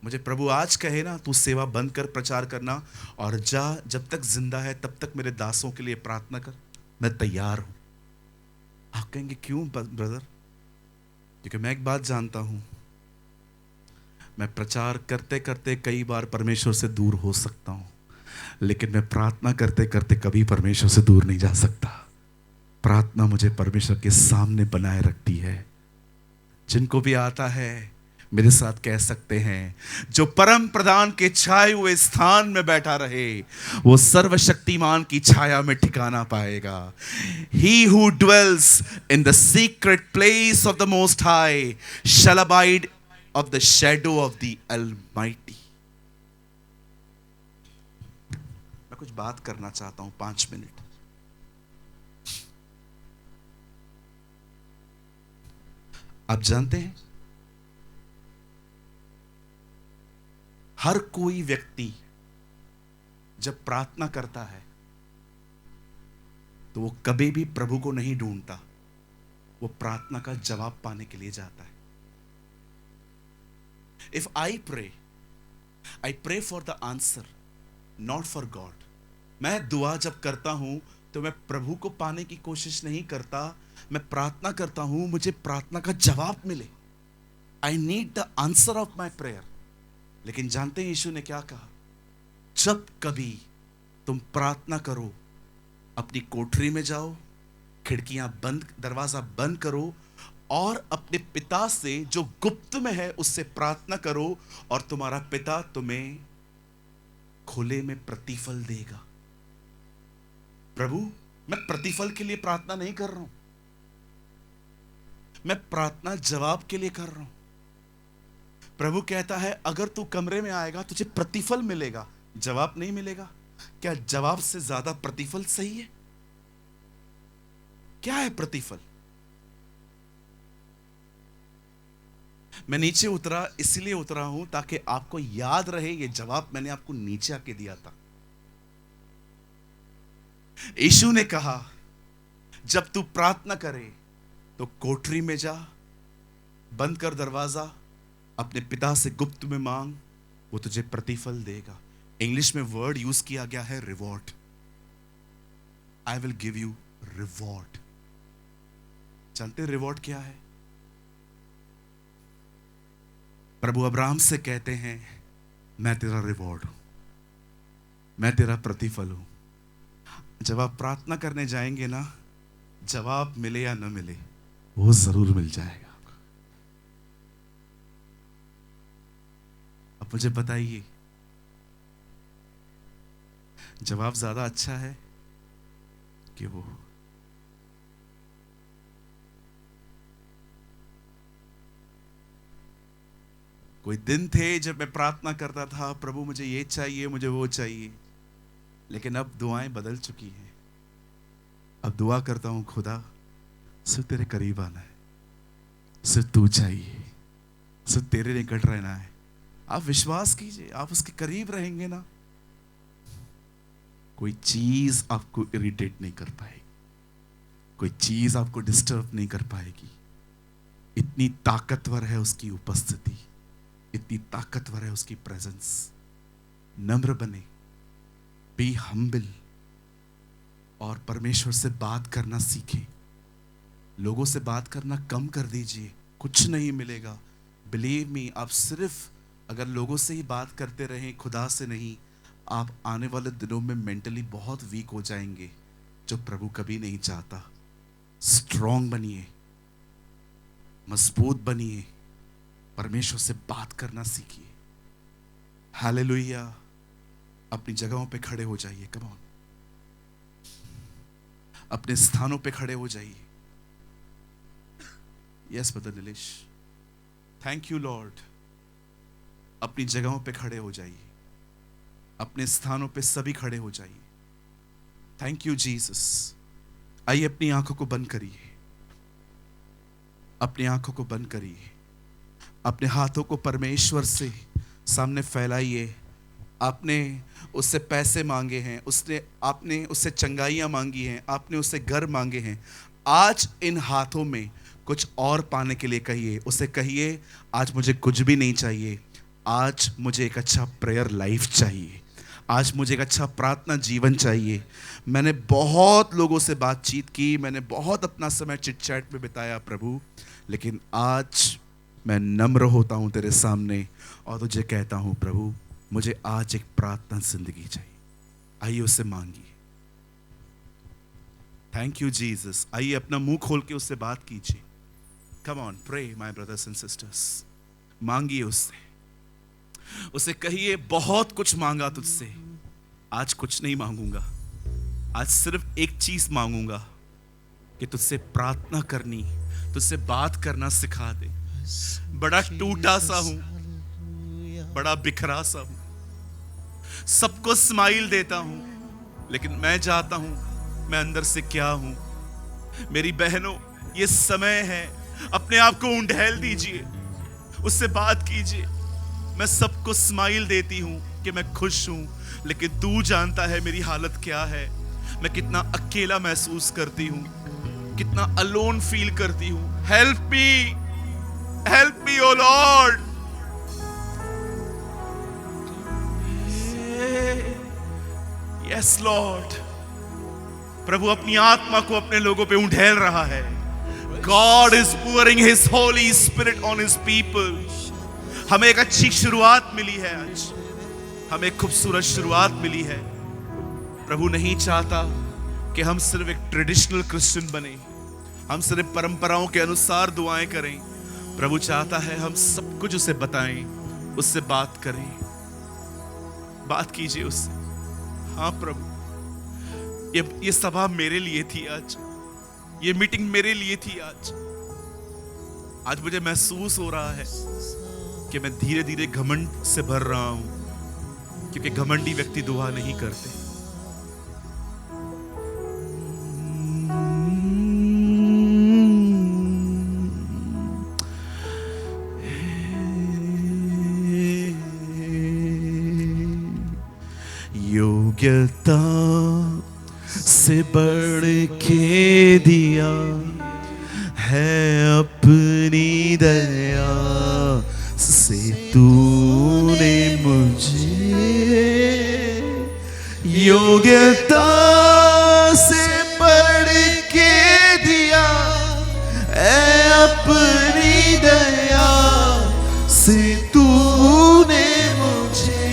मुझे प्रभु आज कहे ना तू सेवा बंद कर, प्रचार करना और जा, जब तक जिंदा है तब तक मेरे दासों के लिए प्रार्थना कर, मैं तैयार हूं। आप कहेंगे क्यों ब्रदर? क्योंकि मैं एक बात जानता हूं, मैं प्रचार करते करते कई बार परमेश्वर से दूर हो सकता हूं, लेकिन मैं प्रार्थना करते करते कभी परमेश्वर से दूर नहीं जा सकता। प्रार्थना मुझे परमेश्वर के सामने बनाए रखती है। जिनको भी आता है मेरे साथ कह सकते हैं, जो परम प्रधान के छाए हुए स्थान में बैठा रहे वो सर्वशक्तिमान की छाया में ठिकाना पाएगा। He who dwells in the secret place of the Most High shall abide of the shadow of the Almighty. मैं कुछ बात करना चाहता हूं 5 मिनट। आप जानते हैं हर कोई व्यक्ति जब प्रार्थना करता है तो वो कभी भी प्रभु को नहीं ढूंढता, वो प्रार्थना का जवाब पाने के लिए जाता है। If I pray for the answer, not for God. मैं दुआ जब करता हूं तो मैं प्रभु को पाने की कोशिश नहीं करता, मैं प्रार्थना करता हूं मुझे प्रार्थना का जवाब मिले। I need the answer of my prayer. लेकिन जानते हैं यीशु ने क्या कहा? जब कभी तुम प्रार्थना करो, अपनी कोठरी में जाओ, खिड़कियां बंद, दरवाजा बंद करो और अपने पिता से जो गुप्त में है उससे प्रार्थना करो और तुम्हारा पिता तुम्हें खुले में प्रतिफल देगा। प्रभु, मैं प्रतिफल के लिए प्रार्थना नहीं कर रहा हूं, मैं प्रार्थना जवाब के लिए कर रहा हूं। प्रभु कहता है अगर तू कमरे में आएगा तुझे प्रतिफल मिलेगा, जवाब नहीं मिलेगा। क्या जवाब से ज्यादा प्रतिफल सही है? क्या है प्रतिफल? मैं नीचे उतरा, इसलिए उतरा हूं ताकि आपको याद रहे ये जवाब मैंने आपको नीचे आके दिया था। यीशु ने कहा जब तू प्रार्थना करे तो कोठरी में जा, बंद कर दरवाजा, अपने पिता से गुप्त में मांग, वो तुझे प्रतिफल देगा। इंग्लिश में वर्ड यूज किया गया है reward. I will give you reward. जानते रिवॉर्ड क्या है? प्रभु अब्राहम से कहते हैं मैं तेरा रिवॉर्ड हूं, मैं तेरा प्रतिफल हूं। जब आप प्रार्थना करने जाएंगे ना, जवाब मिले या न मिले वो जरूर मिल जाएगा। अब मुझे बताइए, जवाब ज्यादा अच्छा है कि वो? कोई दिन थे जब मैं प्रार्थना करता था प्रभु मुझे ये चाहिए, मुझे वो चाहिए, लेकिन अब दुआएं बदल चुकी हैं। अब दुआ करता हूं खुदा सिर्फ तेरे करीब आना है, सिर्फ तू चाहिए, सिर्फ तेरे निकट रहना है। आप विश्वास कीजिए, आप उसके करीब रहेंगे ना, कोई चीज आपको इरिटेट नहीं कर पाएगी, कोई चीज आपको डिस्टर्ब नहीं कर पाएगी। इतनी ताकतवर है उसकी उपस्थिति, इतनी ताकतवर है उसकी प्रेजेंस। नम्र बने, बी हम्बल और परमेश्वर से बात करना सीखें। लोगों से बात करना कम कर दीजिए, कुछ नहीं मिलेगा। बिलीव मी, आप सिर्फ अगर लोगों से ही बात करते रहें, खुदा से नहीं, आप आने वाले दिनों में मेंटली बहुत वीक हो जाएंगे, जो प्रभु कभी नहीं चाहता। स्ट्रांग बनिए, मजबूत बनिए, परमेश्वर से बात करना सीखिए। हालेलुया। अपनी जगहों पे खड़े हो जाइए, कम ऑन, अपने स्थानों पे खड़े हो जाइए। Yes brother Nilesh, thank you Lord. अपनी जगहों पे खड़े हो जाइए, अपने स्थानों पे सभी खड़े हो जाइए। Thank you Jesus. आइए अपनी आंखों को बंद करिए, अपनी आंखों को बंद करिए, अपने हाथों को परमेश्वर से सामने फैलाइए। आपने उससे पैसे मांगे हैं, आपने उससे चंगाइयाँ मांगी हैं, आपने उससे घर मांगे हैं। आज इन हाथों में कुछ और पाने के लिए कहिए, उसे कहिए आज मुझे कुछ भी नहीं चाहिए, आज मुझे एक अच्छा प्रेयर लाइफ चाहिए, आज मुझे एक अच्छा प्रार्थना जीवन चाहिए। मैंने बहुत लोगों से बातचीत की, मैंने बहुत अपना समय चिट चैट में बिताया प्रभु, लेकिन आज मैं नम्र होता हूँ तेरे सामने और तुझे कहता हूँ प्रभु मुझे आज एक प्रार्थना जिंदगी चाहिए। आइए उससे मांगिए। Thank you Jesus. आइए अपना मुंह खोल के उससे बात कीजिए। Come on, pray my brothers and sisters. मांगिए उससे, उसे कहिए बहुत कुछ मांगा तुझसे, आज कुछ नहीं मांगूंगा, आज सिर्फ एक चीज मांगूंगा कि तुझसे प्रार्थना करनी, तुझसे बात करना सिखा दे। बड़ा टूटा सा हूं, बड़ा बिखरा सा हूं, सबको स्माइल देता हूं, लेकिन मैं चाहता हूं मैं अंदर से क्या हूं। मेरी बहनों, ये समय है, अपने आप को उंडेल दीजिए, उससे बात कीजिए। मैं सबको स्माइल देती हूँ कि मैं खुश हूँ, लेकिन तू जानता है मेरी हालत क्या है। मैं कितना अकेला महसूस करती हूँ, कितना अलोन फील करती हूँ। Help me O Lord. Yes Lord. प्रभु अपनी आत्मा को अपने लोगों पे उंडेल रहा है। God is pouring His Holy Spirit on His people. हमें एक अच्छी शुरुआत मिली है आज, हमें एक खूबसूरत शुरुआत मिली है। प्रभु नहीं चाहता कि हम सिर्फ एक ट्रेडिशनल क्रिश्चियन बने, हम सिर्फ परंपराओं के अनुसार दुआएं करें। प्रभु चाहता है हम सब कुछ उसे बताएं, उससे बात करें। बात कीजिए उससे। हाँ प्रभु, ये सभा मेरे लिए थी आज, ये मीटिंग मेरे लिए थी आज। आज मुझे महसूस हो रहा है कि मैं धीरे धीरे घमंड से भर रहा हूं, क्योंकि घमंडी व्यक्ति दुआ नहीं करते। योग्यता से बढ़ के दिया है अपनी दया से तूने मुझे। योग्यता से बढ़ के दिया है अपनी दया से तूने मुझे।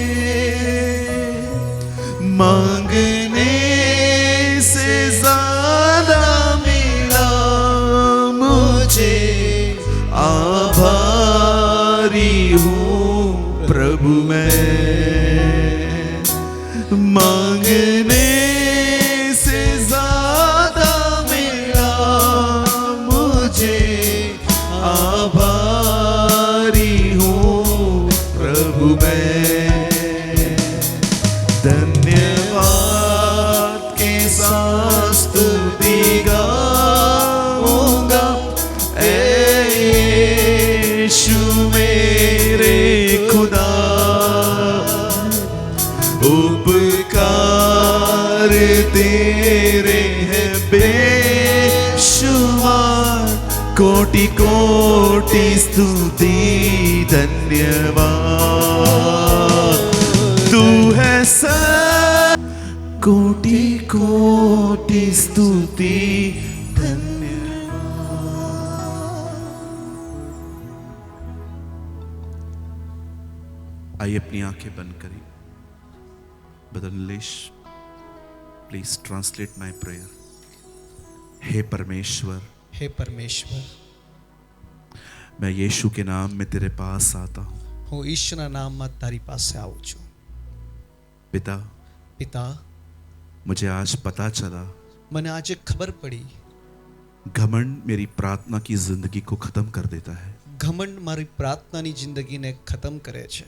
मांगने से ज्यादा मिला मुझे, आभारी हूँ प्रभु मैं। मांगने से ज्यादा मिला मुझे, आभारी हूँ प्रभु मैं। धन्यवाद के साथ स्तुति गाऊंगा, यीशु मेरे खुदा। उपकार तेरे हैं बेशुमार, कोटि कोटि स्तुति धन्यवाद। तू है सर, कोटि कोटि स्तुति धन्यवाद। आइए अपनी आंखें बंद करें। बदलिश प्लीज ट्रांसलेट माय प्रेयर। हे परमेश्वर, हे परमेश्वर, मैं यीशु के नाम में तेरे पास आता हूँ। હું ઈશ્વરના નામમાં તારી પાસે આવું છું। पिता, પિતા, मुझे आज पता चला મને આજે ખબર પડી घमंड मेरी प्रार्थना की जिंदगी को खत्म कर देता है। ઘમંડ મારી પ્રાર્થનાની જિંદગીને ખતમ કરે છે।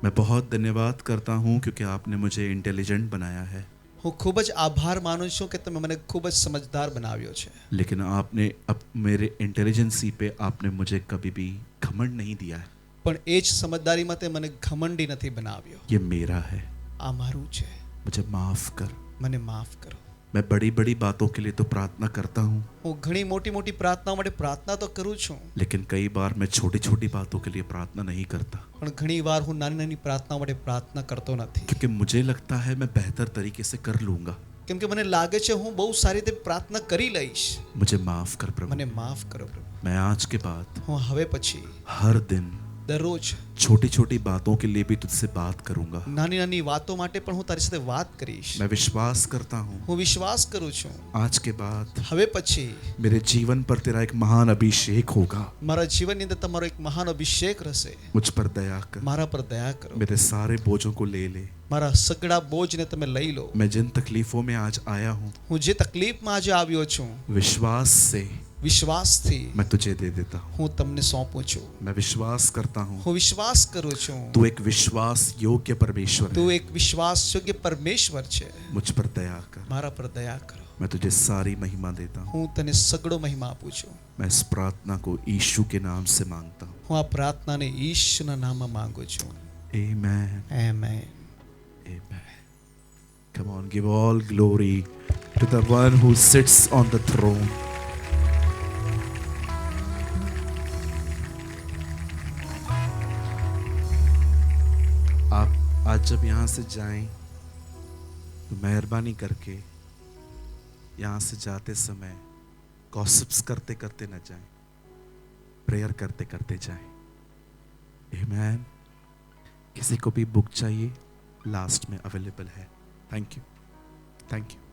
मैं बहुत धन्यवाद करता हूँ क्योंकि आपने मुझे इंटेलिजेंट बनाया है। હું ખૂબ જ આભાર માનું છું કે તમે મને ખૂબ જ સમજદાર બનાવ્યો છે। लेकिन आपने अब मेरे इंटेलिजेंसी पे आपने मुझे कभी भी घमंड नहीं दिया है। પણ એ જ સમજદારીમાં તે મને ઘમંડી નથી બનાવ્યો। ये मेरा है, આ મારું છે, मुझे माफ कर। મને માફ કરો। मैं बड़ी बड़ी बातों के लिए तो प्रार्थना करता हूँ, હું ઘણી મોટી મોટી પ્રાર્થનાઓ માટે પ્રાર્થના તો કરું છું, लेकिन कई बार मैं छोटी छोटी बातों के लिए प्रार्थना नहीं करता, પણ ઘણી વાર હું નાની નાની પ્રાર્થનાઓ માટે પ્રાર્થના કરતો નથી। क्योंकि मुझे लगता है मैं बेहतर तरीके से कर लूंगा। કેમ કે મને લાગે છે હું બહુ સારી રીતે પ્રાર્થના કરી લઈશ। मुझे माफ कर प्रभु। મને માફ કરો પ્રભુ। मैं आज के बाद હું હવે પછી हर दिन દરરોજ छोटी छोटी बातों के लिए भी तुझसे बात करूंगा। નાની નાની વાતો માટે પણ હું તારી સાથે વાત કરીશ। मैं विश्वास करता हूँ હું વિશ્વાસ કરું છું आज के बाद હવે પછી मेरे जीवन पर तेरा एक महान अभिषेक होगा। મારા જીવનની અંદર તમારો એક મહાન અભિષેક રહેશે। मुझ पर दया कर, મારા પર દયા કરો। मेरे सारे बोझों को ले ले। મારા સગડા બોજને તમે લઈ લો। मैं जिन तकलीफों में आज आया हूँ, હું જે તકલીફમાં આજે આવ્યો છું विश्वास से વિશ્વાસથી मैं तुझे दे देता हूँ। હું તમને સોંપું છું। मैं विश्वास करता हूँ હું વિશ્વાસ કરું છું तू एक विश्वास योग्य परमेश्वर તું है। એક વિશ્વાસયોગ્ય પરમેશ્વર છે। मुझ पर दया कर, મારા પર દયા કરો। मैं तुझे सारी महिमा देता हूँ। હું તને સગડો મહિમા આપું છું। मैं इस प्रार्थना को यीशु के नाम से मांगता हूँ। હું આ પ્રાર્થનાને ઈશ્વરના નામમાં માંગુ છું. Amen. Amen. Amen. Come on, give all glory to the one who sits on the throne. आप आज जब यहाँ से जाएं तो मेहरबानी करके यहाँ से जाते समय गॉसिप्स करते करते न जाएं, प्रेयर करते करते जाएं. Amen. किसी को भी बुक चाहिए लास्ट में अवेलेबल है. Thank you.